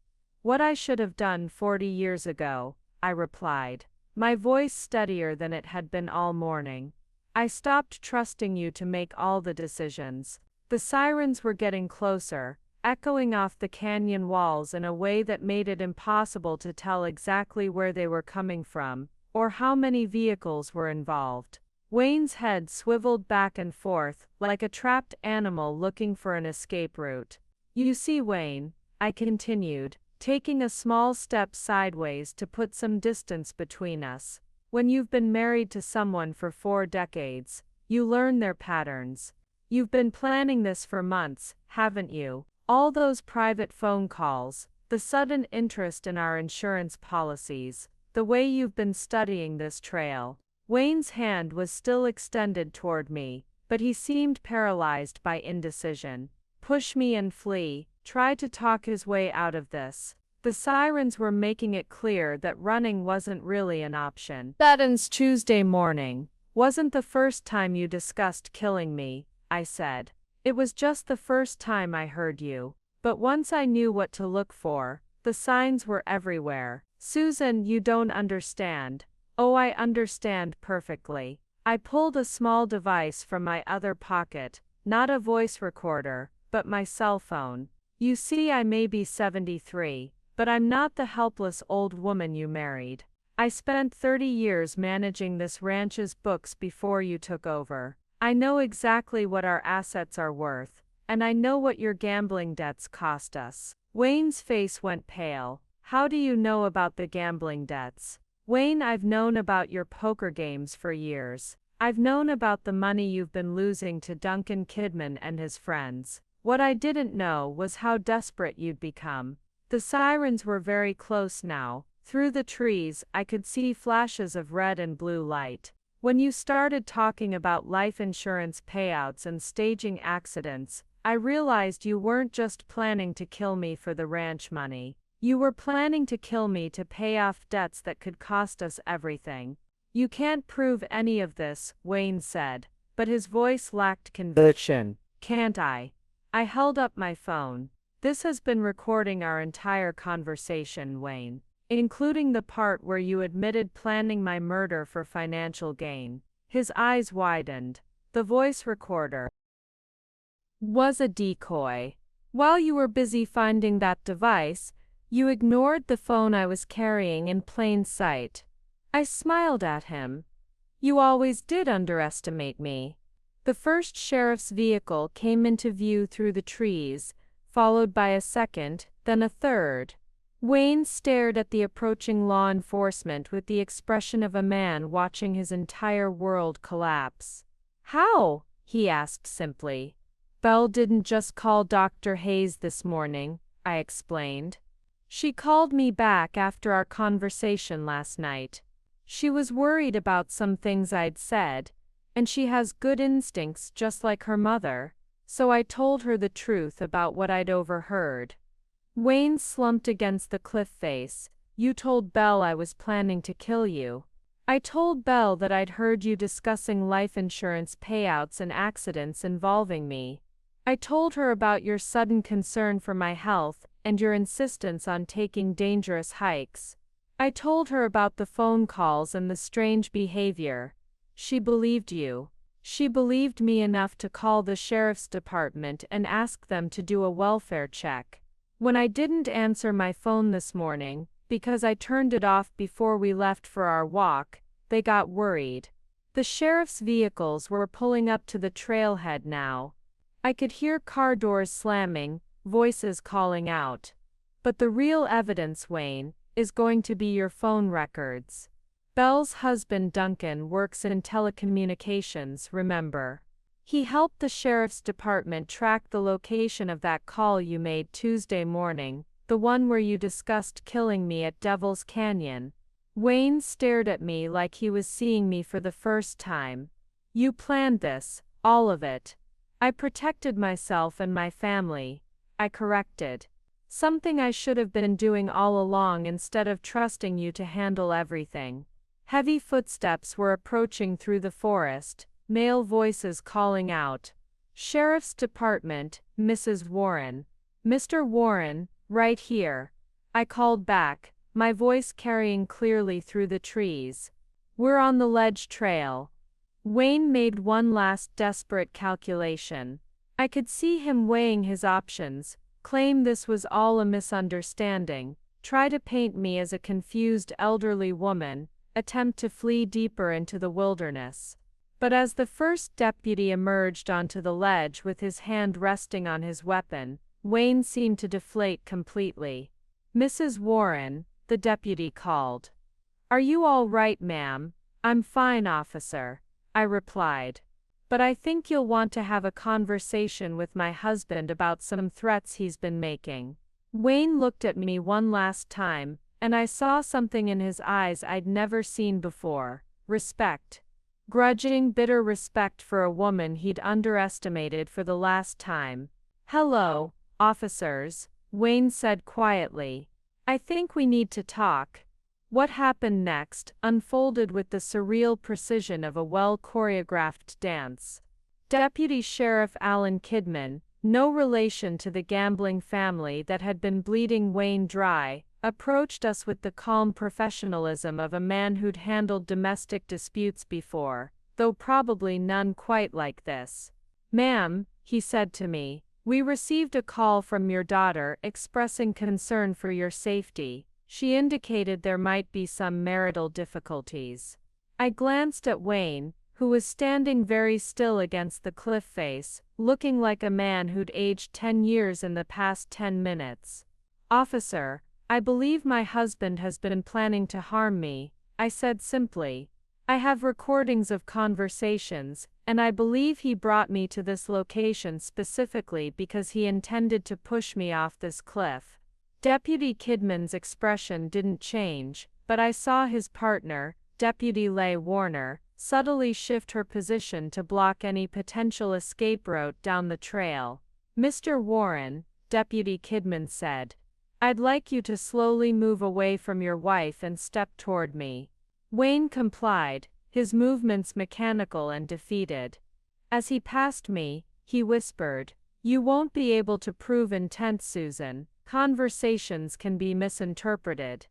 What I should have done 40 years ago, I replied, my voice steadier than it had been all morning. I stopped trusting you to make all the decisions. The sirens were getting closer, echoing off the canyon walls in a way that made it impossible to tell exactly where they were coming from, or how many vehicles were involved. Wayne's head swiveled back and forth, like a trapped animal looking for an escape route. You see, Wayne, I continued, taking a small step sideways to put some distance between us. When you've been married to someone for 4 decades, you learn their patterns. You've been planning this for months, haven't you? All those private phone calls, the sudden interest in our insurance policies, the way you've been studying this trail. Wayne's hand was still extended toward me, but he seemed paralyzed by indecision. Push me and flee, try to talk his way out of this. The sirens were making it clear that running wasn't really an option. That ends Tuesday morning. Wasn't the first time you discussed killing me, I said. It was just the first time I heard you. But once I knew what to look for, the signs were everywhere. Susan, you don't understand. Oh, I understand perfectly. I pulled a small device from my other pocket, not a voice recorder, but my cell phone. You see, I may be 73, but I'm not the helpless old woman you married. I spent 30 years managing this ranch's books before you took over. I know exactly what our assets are worth, and I know what your gambling debts cost us. Wayne's face went pale. How do you know about the gambling debts? Wayne, I've known about your poker games for years. I've known about the money you've been losing to Duncan Kidman and his friends. What I didn't know was how desperate you'd become. The sirens were very close now. Through the trees, I could see flashes of red and blue light. When you started talking about life insurance payouts and staging accidents, I realized you weren't just planning to kill me for the ranch money. You were planning to kill me to pay off debts that could cost us everything. You can't prove any of this, Wayne said, but his voice lacked conviction. Can't I? I held up my phone. This has been recording our entire conversation, Wayne, including the part where you admitted planning my murder for financial gain. His eyes widened. The voice recorder was a decoy. While you were busy finding that device, you ignored the phone I was carrying in plain sight. I smiled at him. You always did underestimate me. The first sheriff's vehicle came into view through the trees, followed by a second, then a third. Wayne stared at the approaching law enforcement with the expression of a man watching his entire world collapse. How? He asked simply. Belle didn't just call Dr. Hayes this morning, I explained. She called me back after our conversation last night. She was worried about some things I'd said, and she has good instincts just like her mother, so I told her the truth about what I'd overheard. Wayne slumped against the cliff face. You told Belle I was planning to kill you. I told Belle that I'd heard you discussing life insurance payouts and accidents involving me. I told her about your sudden concern for my health and your insistence on taking dangerous hikes. I told her about the phone calls and the strange behavior. She believed you. She believed me enough to call the sheriff's department and ask them to do a welfare check. When I didn't answer my phone this morning, because I turned it off before we left for our walk, they got worried. The sheriff's vehicles were pulling up to the trailhead now. I could hear car doors slamming, voices calling out. But the real evidence, Wayne, is going to be your phone records. Belle's husband Duncan works in telecommunications, remember? He helped the sheriff's department track the location of that call you made Tuesday morning, the one where you discussed killing me at Devil's Canyon. Wayne stared at me like he was seeing me for the first time. You planned this, all of it. I protected myself and my family. I corrected. Something I should have been doing all along instead of trusting you to handle everything. Heavy footsteps were approaching through the forest, male voices calling out. Sheriff's Department, Mrs. Warren. Mr. Warren, right here. I called back, my voice carrying clearly through the trees. We're on the ledge trail. Wayne made one last desperate calculation. I could see him weighing his options, claim this was all a misunderstanding, try to paint me as a confused elderly woman, attempt to flee deeper into the wilderness. But as the first deputy emerged onto the ledge with his hand resting on his weapon, Wayne seemed to deflate completely. Mrs. Warren, the deputy called. Are you all right, ma'am? I'm fine, officer, I replied. But I think you'll want to have a conversation with my husband about some threats he's been making. Wayne looked at me one last time, and I saw something in his eyes I'd never seen before. Respect. Grudging, bitter respect for a woman he'd underestimated for the last time. Hello, officers, Wayne said quietly. I think we need to talk. What happened next unfolded with the surreal precision of a well-choreographed dance. Deputy Sheriff Alan Kidman, no relation to the gambling family that had been bleeding Wayne dry, approached us with the calm professionalism of a man who'd handled domestic disputes before, though probably none quite like this. Ma'am, he said to me, we received a call from your daughter expressing concern for your safety. She indicated there might be some marital difficulties. I glanced at Wayne, who was standing very still against the cliff face, looking like a man who'd aged 10 years in the past 10 minutes. Officer, I believe my husband has been planning to harm me, I said simply. I have recordings of conversations, and I believe he brought me to this location specifically because he intended to push me off this cliff. Deputy Kidman's expression didn't change, but I saw his partner, Deputy Leigh Warner, subtly shift her position to block any potential escape route down the trail. Mr. Warren, Deputy Kidman said, I'd like you to slowly move away from your wife and step toward me. Wayne complied, his movements mechanical and defeated. As he passed me, he whispered, You won't be able to prove intent, Susan. Conversations can be misinterpreted.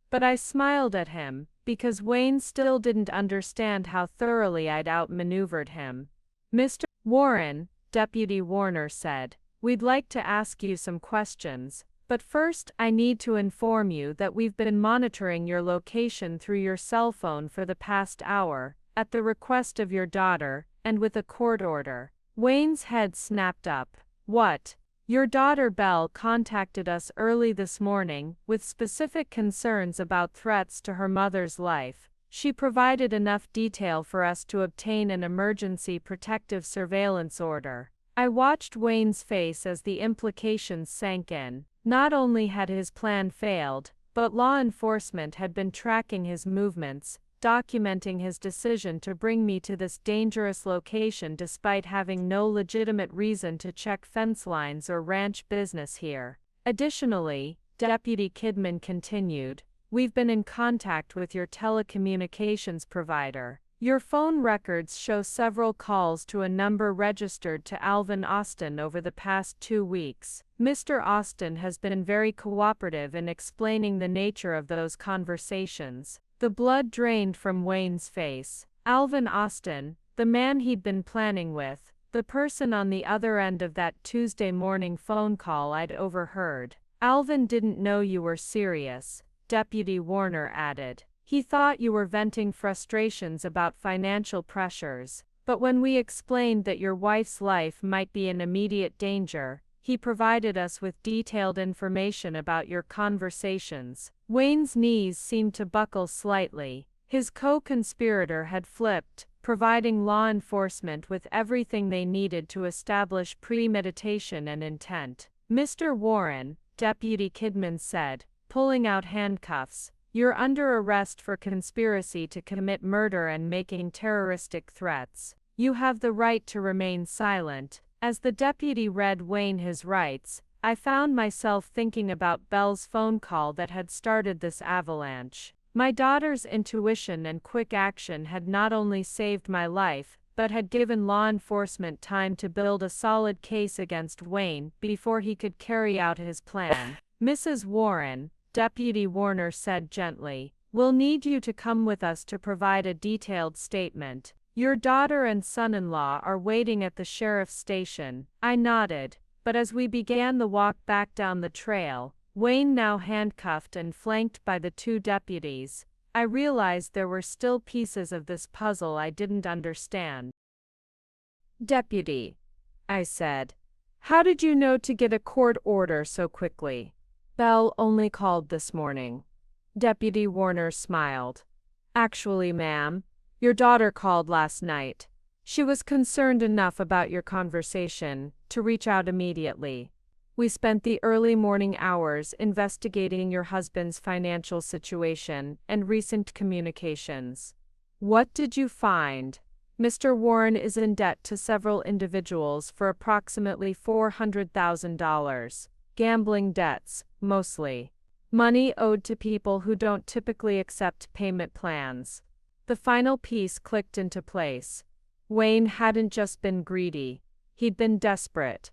But I smiled at him, because Wayne still didn't understand how thoroughly I'd outmaneuvered him. Mr. Warren, Deputy Warner said, we'd like to ask you some questions, but first I need to inform you that we've been monitoring your location through your cell phone for the past hour, at the request of your daughter, and with a court order. Wayne's head snapped up. What? Your daughter Belle contacted us early this morning with specific concerns about threats to her mother's life. She provided enough detail for us to obtain an emergency protective surveillance order. I watched Wayne's face as the implications sank in. Not only had his plan failed, but law enforcement had been tracking his movements, documenting his decision to bring me to this dangerous location despite having no legitimate reason to check fence lines or ranch business here. Additionally, Deputy Kidman continued, we've been in contact with your telecommunications provider. Your phone records show several calls to a number registered to Alvin Austin over the past 2 weeks. Mr. Austin has been very cooperative in explaining the nature of those conversations. The blood drained from Wayne's face. Alvin Austin, the man he'd been planning with, the person on the other end of that Tuesday morning phone call I'd overheard. Alvin didn't know you were serious, Deputy Warner added. He thought you were venting frustrations about financial pressures, but when we explained that your wife's life might be in immediate danger, he provided us with detailed information about your conversations. Wayne's knees seemed to buckle slightly. His co-conspirator had flipped, providing law enforcement with everything they needed to establish premeditation and intent. Mr. Warren, Deputy Kidman said, pulling out handcuffs, you're under arrest for conspiracy to commit murder and making terroristic threats. You have the right to remain silent. As the deputy read Wayne his rights, I found myself thinking about Belle's phone call that had started this avalanche. My daughter's intuition and quick action had not only saved my life, but had given law enforcement time to build a solid case against Wayne before he could carry out his plan. Mrs. Warren, Deputy Warner said gently, we'll need you to come with us to provide a detailed statement. Your daughter and son-in-law are waiting at the sheriff's station. I nodded, but as we began the walk back down the trail, Wayne now handcuffed and flanked by the two deputies, I realized there were still pieces of this puzzle I didn't understand. Deputy, I said, how did you know to get a court order so quickly? Belle only called this morning. Deputy Warner smiled. Actually, ma'am, your daughter called last night. She was concerned enough about your conversation to reach out immediately. We spent the early morning hours investigating your husband's financial situation and recent communications. What did you find? Mr. Warren is in debt to several individuals for approximately $400,000. Gambling debts, mostly. Money owed to people who don't typically accept payment plans. The final piece clicked into place. Wayne hadn't just been greedy, he'd been desperate.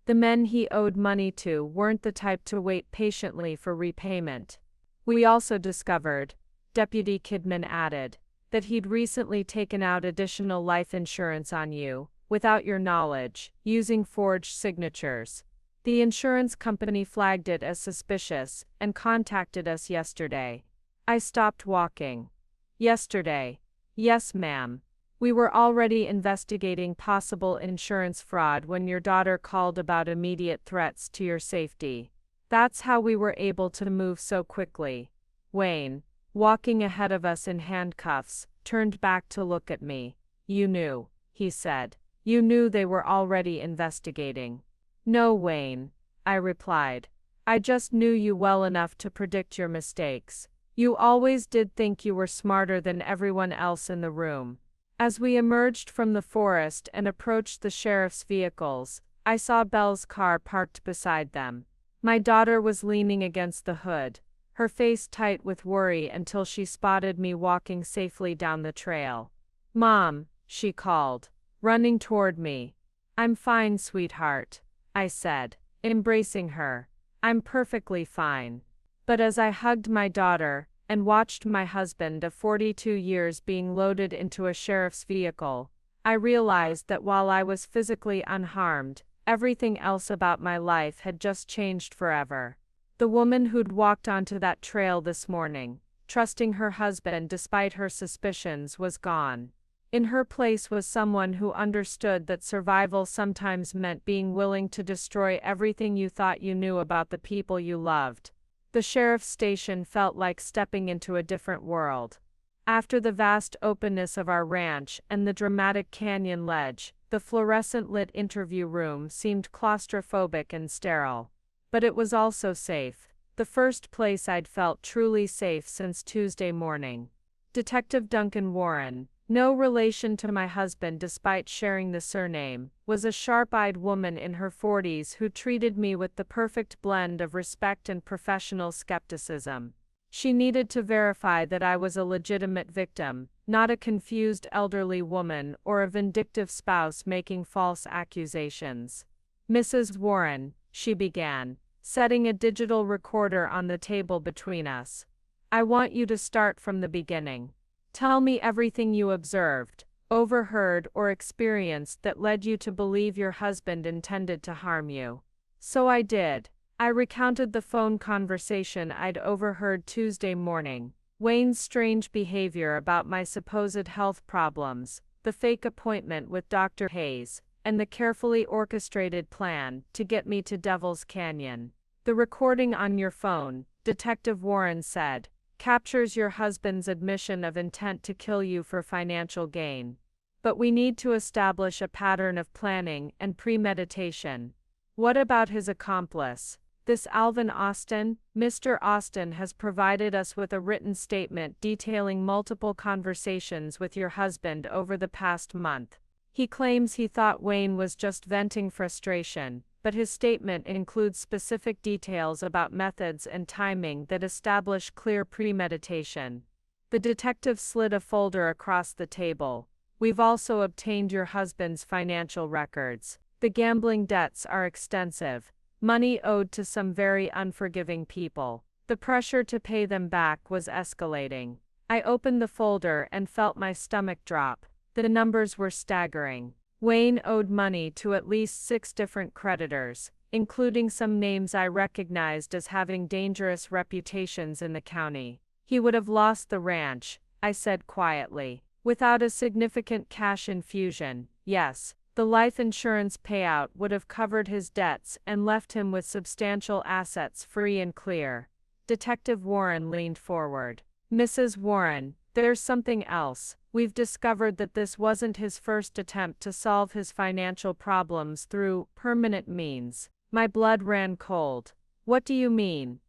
The men he owed money to weren't the type to wait patiently for repayment. We also discovered, Deputy Kidman added, that he'd recently taken out additional life insurance on you, without your knowledge, using forged signatures. The insurance company flagged it as suspicious and contacted us yesterday. I stopped walking. Yesterday. Yes, ma'am. We were already investigating possible insurance fraud when your daughter called about immediate threats to your safety. That's how we were able to move so quickly. Wayne, walking ahead of us in handcuffs, turned back to look at me. You knew, he said. You knew they were already investigating. No, Wayne, I replied. I just knew you well enough to predict your mistakes. You always did think you were smarter than everyone else in the room. As we emerged from the forest and approached the sheriff's vehicles, I saw Belle's car parked beside them. My daughter was leaning against the hood, her face tight with worry until she spotted me walking safely down the trail. Mom, she called, running toward me. I'm fine, sweetheart, I said, embracing her. I'm perfectly fine. But as I hugged my daughter, and watched my husband of 42 years being loaded into a sheriff's vehicle, I realized that while I was physically unharmed, everything else about my life had just changed forever. The woman who'd walked onto that trail this morning, trusting her husband despite her suspicions, was gone. In her place was someone who understood that survival sometimes meant being willing to destroy everything you thought you knew about the people you loved. The sheriff's station felt like stepping into a different world. After the vast openness of our ranch and the dramatic canyon ledge, the fluorescent-lit interview room seemed claustrophobic and sterile. But it was also safe, the first place I'd felt truly safe since Tuesday morning. Detective Duncan Warren, no relation to my husband despite sharing the surname, was a sharp-eyed woman in her 40s who treated me with the perfect blend of respect and professional skepticism. She needed to verify that I was a legitimate victim, not a confused elderly woman or a vindictive spouse making false accusations. Mrs. Warren, she began, setting a digital recorder on the table between us. I want you to start from the beginning. Tell me everything you observed, overheard, or experienced that led you to believe your husband intended to harm you. So I did. I recounted the phone conversation I'd overheard Tuesday morning, Wayne's strange behavior about my supposed health problems, the fake appointment with Dr. Hayes, and the carefully orchestrated plan to get me to Devil's Canyon. The recording on your phone, Detective Warren said, captures your husband's admission of intent to kill you for financial gain. But we need to establish a pattern of planning and premeditation. What about his accomplice? This Alvin Austin? Mr. Austin has provided us with a written statement detailing multiple conversations with your husband over the past month. He claims he thought Wayne was just venting frustration, but his statement includes specific details about methods and timing that establish clear premeditation. The detective slid a folder across the table. We've also obtained your husband's financial records. The gambling debts are extensive. Money owed to some very unforgiving people. The pressure to pay them back was escalating. I opened the folder and felt my stomach drop. The numbers were staggering. Wayne owed money to at least 6 different creditors, including some names I recognized as having dangerous reputations in the county. He would have lost the ranch, I said quietly. Without a significant cash infusion, yes. The life insurance payout would have covered his debts and left him with substantial assets free and clear. Detective Warren leaned forward. Mrs. Warren, there's something else. We've discovered that this wasn't his first attempt to solve his financial problems through permanent means. My blood ran cold. What do you mean?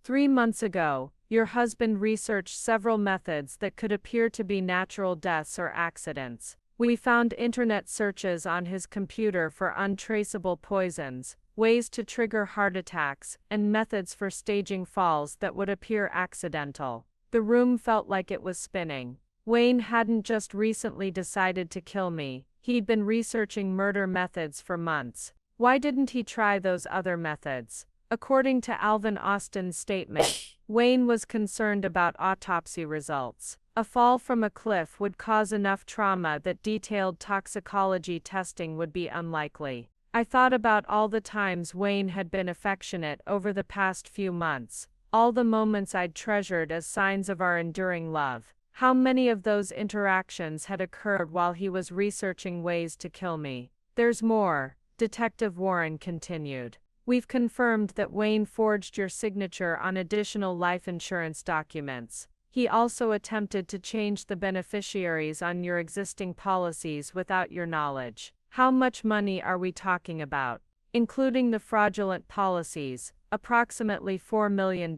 3 months ago, your husband researched several methods that could appear to be natural deaths or accidents. We found internet searches on his computer for untraceable poisons, ways to trigger heart attacks, and methods for staging falls that would appear accidental. The room felt like it was spinning. Wayne hadn't just recently decided to kill me, he'd been researching murder methods for months. Why didn't he try those other methods? According to Alvin Austin's statement, Wayne was concerned about autopsy results. A fall from a cliff would cause enough trauma that detailed toxicology testing would be unlikely. I thought about all the times Wayne had been affectionate over the past few months, all the moments I'd treasured as signs of our enduring love. How many of those interactions had occurred while he was researching ways to kill me? There's more, Detective Warren continued. We've confirmed that Wayne forged your signature on additional life insurance documents. He also attempted to change the beneficiaries on your existing policies without your knowledge. How much money are we talking about? Including the fraudulent policies, approximately $4 million,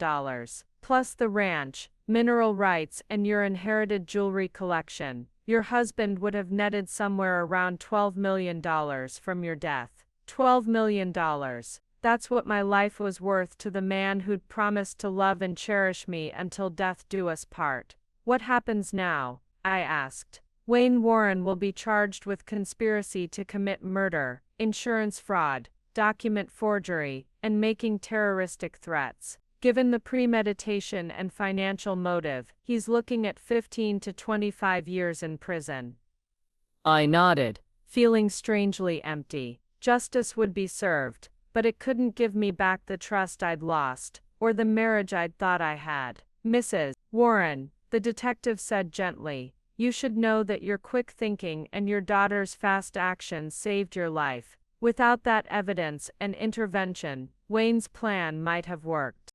plus the ranch, mineral rights, and your inherited jewelry collection. Your husband would have netted somewhere around $12 million from your death. $12 million. That's what my life was worth to the man who'd promised to love and cherish me until death do us part. What happens now? I asked. Wayne Warren will be charged with conspiracy to commit murder, insurance fraud, document forgery, and making terroristic threats. Given the premeditation and financial motive, he's looking at 15 to 25 years in prison. I nodded, feeling strangely empty. Justice would be served, but it couldn't give me back the trust I'd lost, or the marriage I'd thought I had. Mrs. Warren, the detective said gently, you should know that your quick thinking and your daughter's fast action saved your life. Without that evidence and intervention, Wayne's plan might have worked.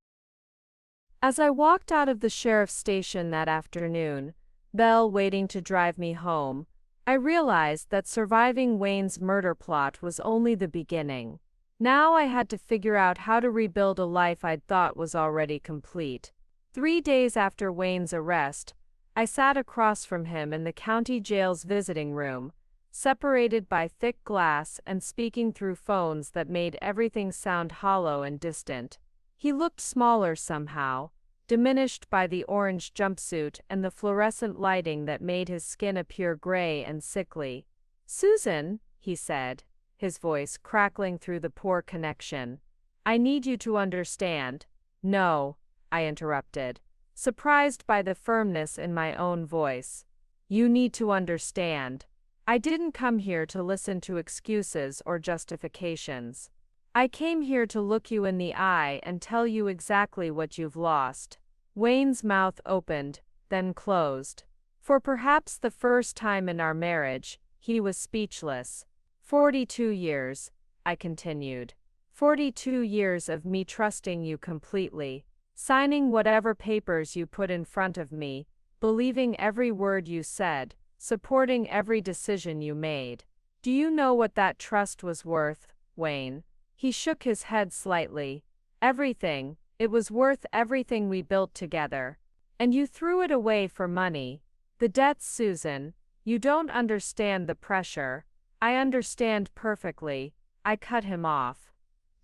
As I walked out of the sheriff's station that afternoon, Belle waiting to drive me home, I realized that surviving Wayne's murder plot was only the beginning. Now I had to figure out how to rebuild a life I'd thought was already complete. 3 days after Wayne's arrest, I sat across from him in the county jail's visiting room, separated by thick glass and speaking through phones that made everything sound hollow and distant. He looked smaller somehow, diminished by the orange jumpsuit and the fluorescent lighting that made his skin appear gray and sickly. "Susan," he said, his voice crackling through the poor connection, "I need you to understand." "No," I interrupted, surprised by the firmness in my own voice. "You need to understand. I didn't come here to listen to excuses or justifications. I came here to look you in the eye and tell you exactly what you've lost. Wayne's mouth opened, then closed. For perhaps the first time in our marriage, he was speechless. 42 years, I continued. 42 years of me trusting you completely, signing whatever papers you put in front of me, believing every word you said, supporting every decision you made. Do you know what that trust was worth, Wayne? He shook his head slightly. Everything. It was worth everything we built together. And you threw it away for money. The debts, Susan. You don't understand the pressure. I understand perfectly. I cut him off.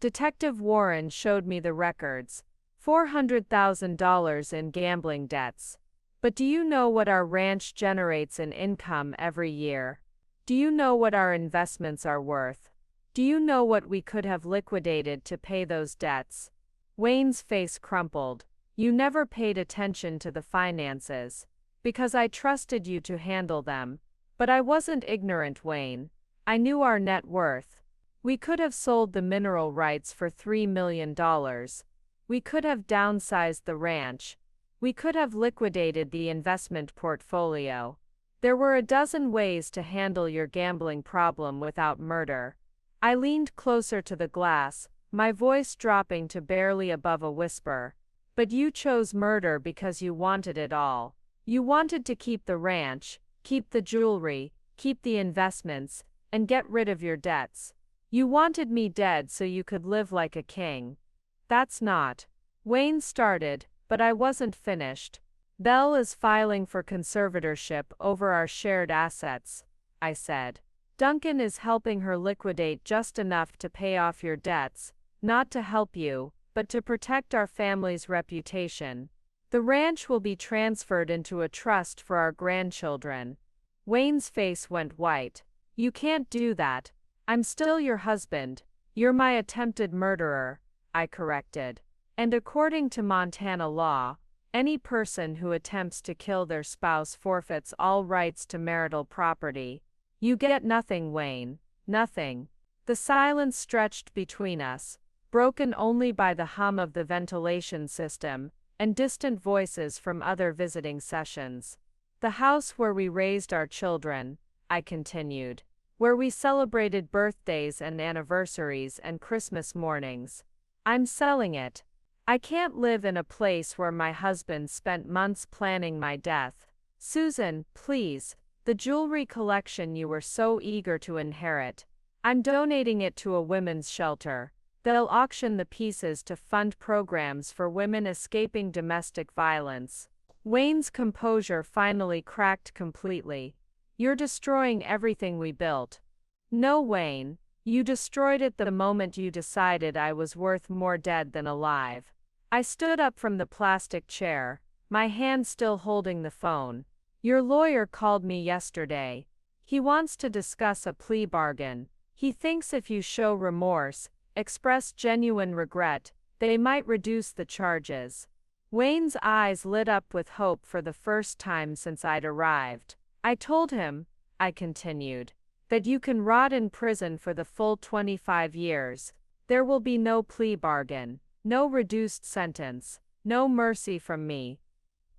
Detective Warren showed me the records. $400,000 in gambling debts. But do you know what our ranch generates in income every year? Do you know what our investments are worth? Do you know what we could have liquidated to pay those debts? Wayne's face crumpled. You never paid attention to the finances. Because I trusted you to handle them. But I wasn't ignorant, Wayne. I knew our net worth. We could have sold the mineral rights for $3 million. We could have downsized the ranch. We could have liquidated the investment portfolio. There were a dozen ways to handle your gambling problem without murder. I leaned closer to the glass, my voice dropping to barely above a whisper. But you chose murder because you wanted it all. You wanted to keep the ranch, keep the jewelry, keep the investments, and get rid of your debts. You wanted me dead so you could live like a king. That's not. Wayne started, but I wasn't finished. Belle is filing for conservatorship over our shared assets, I said. Duncan is helping her liquidate just enough to pay off your debts, not to help you, but to protect our family's reputation. The ranch will be transferred into a trust for our grandchildren. Wayne's face went white. You can't do that. I'm still your husband. You're my attempted murderer, I corrected. And according to Montana law, any person who attempts to kill their spouse forfeits all rights to marital property. You get nothing, Wayne. Nothing. The silence stretched between us, broken only by the hum of the ventilation system and distant voices from other visiting sessions. The house where we raised our children, I continued, where we celebrated birthdays and anniversaries and Christmas mornings. I'm selling it. I can't live in a place where my husband spent months planning my death. Susan, please, the jewelry collection you were so eager to inherit. I'm donating it to a women's shelter. They'll auction the pieces to fund programs for women escaping domestic violence. Wayne's composure finally cracked completely. You're destroying everything we built. No, Wayne, you destroyed it the moment you decided I was worth more dead than alive. I stood up from the plastic chair, my hand still holding the phone. Your lawyer called me yesterday. He wants to discuss a plea bargain. He thinks if you show remorse, express genuine regret, they might reduce the charges. Wayne's eyes lit up with hope for the first time since I'd arrived. I told him, I continued, that you can rot in prison for the full 25 years. There will be no plea bargain, no reduced sentence, no mercy from me.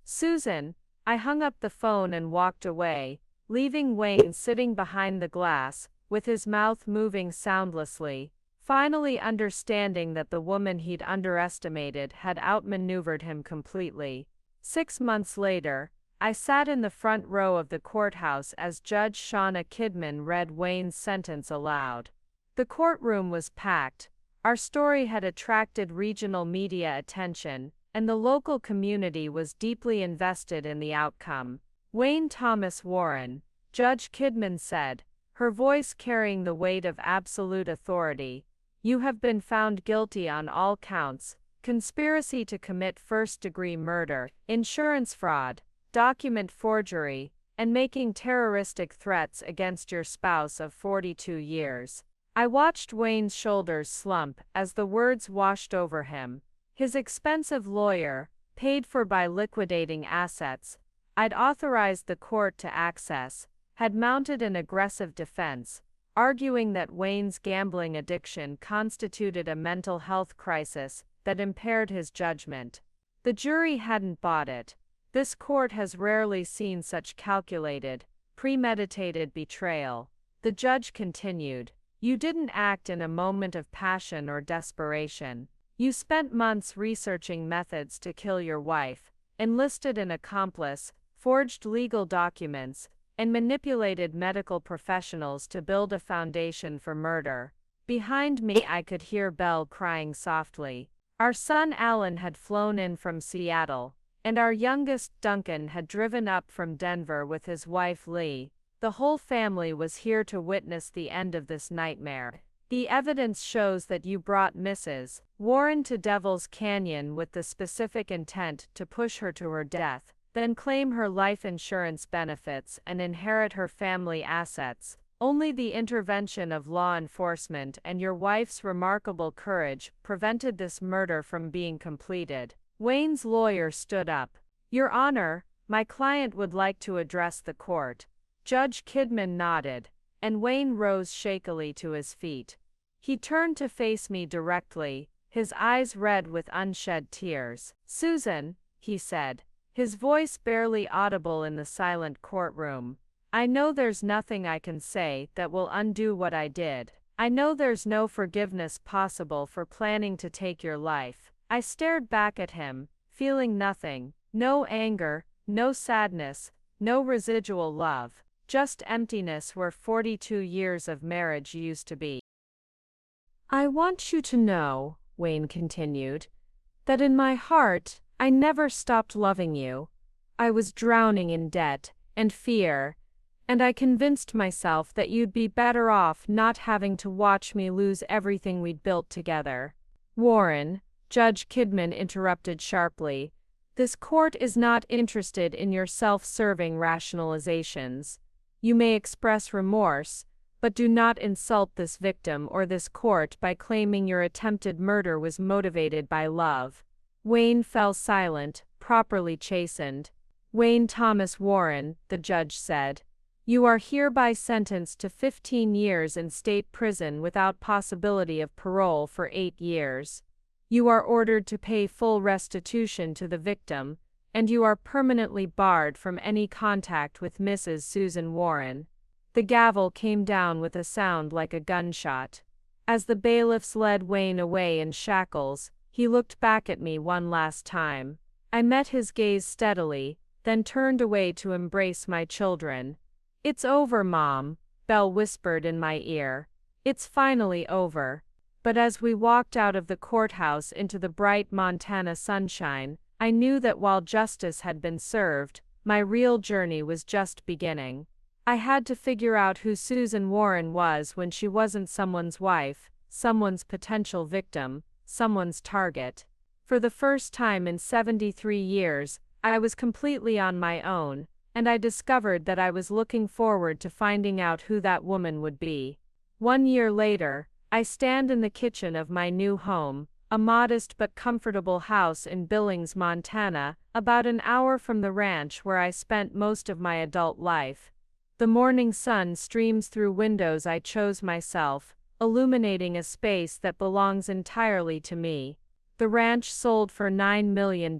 Susan, I hung up the phone and walked away, leaving Wayne sitting behind the glass, with his mouth moving soundlessly, finally understanding that the woman he'd underestimated had outmaneuvered him completely. 6 months later, I sat in the front row of the courthouse as Judge Shauna Kidman read Wayne's sentence aloud. The courtroom was packed. Our story had attracted regional media attention, and the local community was deeply invested in the outcome. Wayne Thomas Warren, Judge Kidman said, her voice carrying the weight of absolute authority, you have been found guilty on all counts: conspiracy to commit first-degree murder, insurance fraud, document forgery, and making terroristic threats against your spouse of 42 years. I watched Wayne's shoulders slump as the words washed over him. His expensive lawyer, paid for by liquidating assets I'd authorized the court to access, had mounted an aggressive defense, arguing that Wayne's gambling addiction constituted a mental health crisis that impaired his judgment. The jury hadn't bought it. This court has rarely seen such calculated, premeditated betrayal. The judge continued, "You didn't act in a moment of passion or desperation. You spent months researching methods to kill your wife, enlisted an accomplice, forged legal documents, and manipulated medical professionals to build a foundation for murder." Behind me, I could hear Belle crying softly. Our son Alan had flown in from Seattle, and our youngest Duncan had driven up from Denver with his wife Lee. The whole family was here to witness the end of this nightmare. "The evidence shows that you brought Mrs. Warren to Devil's Canyon with the specific intent to push her to her death, then claim her life insurance benefits and inherit her family assets. Only the intervention of law enforcement and your wife's remarkable courage prevented this murder from being completed." Wayne's lawyer stood up. "Your Honor, my client would like to address the court." Judge Kidman nodded, and Wayne rose shakily to his feet. He turned to face me directly, his eyes red with unshed tears. "Susan," he said, his voice barely audible in the silent courtroom, "I know there's nothing I can say that will undo what I did. I know there's no forgiveness possible for planning to take your life." I stared back at him, feeling nothing, no anger, no sadness, no residual love, just emptiness where 42 years of marriage used to be. "I want you to know," Wayne continued, "that in my heart, I never stopped loving you. I was drowning in debt and fear, and I convinced myself that you'd be better off not having to watch me lose everything we'd built together." "Warren," Judge Kidman interrupted sharply, "this court is not interested in your self-serving rationalizations. You may express remorse, but do not insult this victim or this court by claiming your attempted murder was motivated by love." Wayne fell silent, properly chastened. "Wayne Thomas Warren," the judge said, "you are hereby sentenced to 15 years in state prison without possibility of parole for 8 years. You are ordered to pay full restitution to the victim, and you are permanently barred from any contact with Mrs. Susan Warren." The gavel came down with a sound like a gunshot. As the bailiffs led Wayne away in shackles, he looked back at me one last time. I met his gaze steadily, then turned away to embrace my children. "It's over, Mom," Belle whispered in my ear. "It's finally over." But as we walked out of the courthouse into the bright Montana sunshine, I knew that while justice had been served, my real journey was just beginning. I had to figure out who Susan Warren was when she wasn't someone's wife, someone's potential victim, someone's target. For the first time in 73 years, I was completely on my own, and I discovered that I was looking forward to finding out who that woman would be. 1 year later, I stand in the kitchen of my new home, a modest but comfortable house in Billings, Montana, about an hour from the ranch where I spent most of my adult life. The morning sun streams through windows I chose myself, illuminating a space that belongs entirely to me. The ranch sold for $9 million.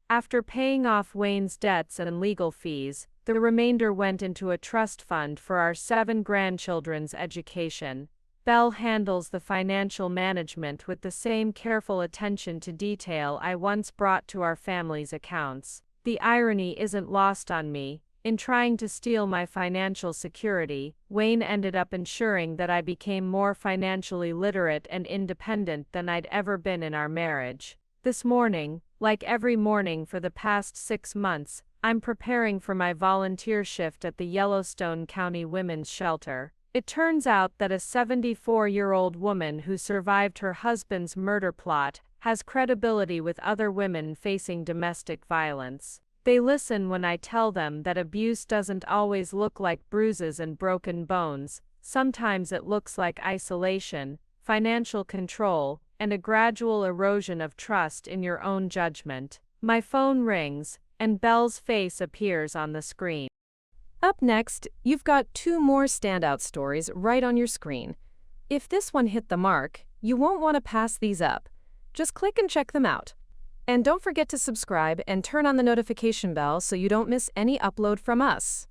After paying off Wayne's debts and legal fees, the remainder went into a trust fund for our 7 grandchildren's education. Belle handles the financial management with the same careful attention to detail I once brought to our family's accounts. The irony isn't lost on me. In trying to steal my financial security, Wayne ended up ensuring that I became more financially literate and independent than I'd ever been in our marriage. This morning, like every morning for the past 6 months, I'm preparing for my volunteer shift at the Yellowstone County Women's Shelter. It turns out that a 74-year-old woman who survived her husband's murder plot has credibility with other women facing domestic violence. They listen when I tell them that abuse doesn't always look like bruises and broken bones. Sometimes it looks like isolation, financial control, and a gradual erosion of trust in your own judgment. My phone rings, and Belle's face appears on the screen. Up next, you've got 2 more standout stories right on your screen. If this one hit the mark, you won't want to pass these up. Just click and check them out. And don't forget to subscribe and turn on the notification bell so you don't miss any upload from us.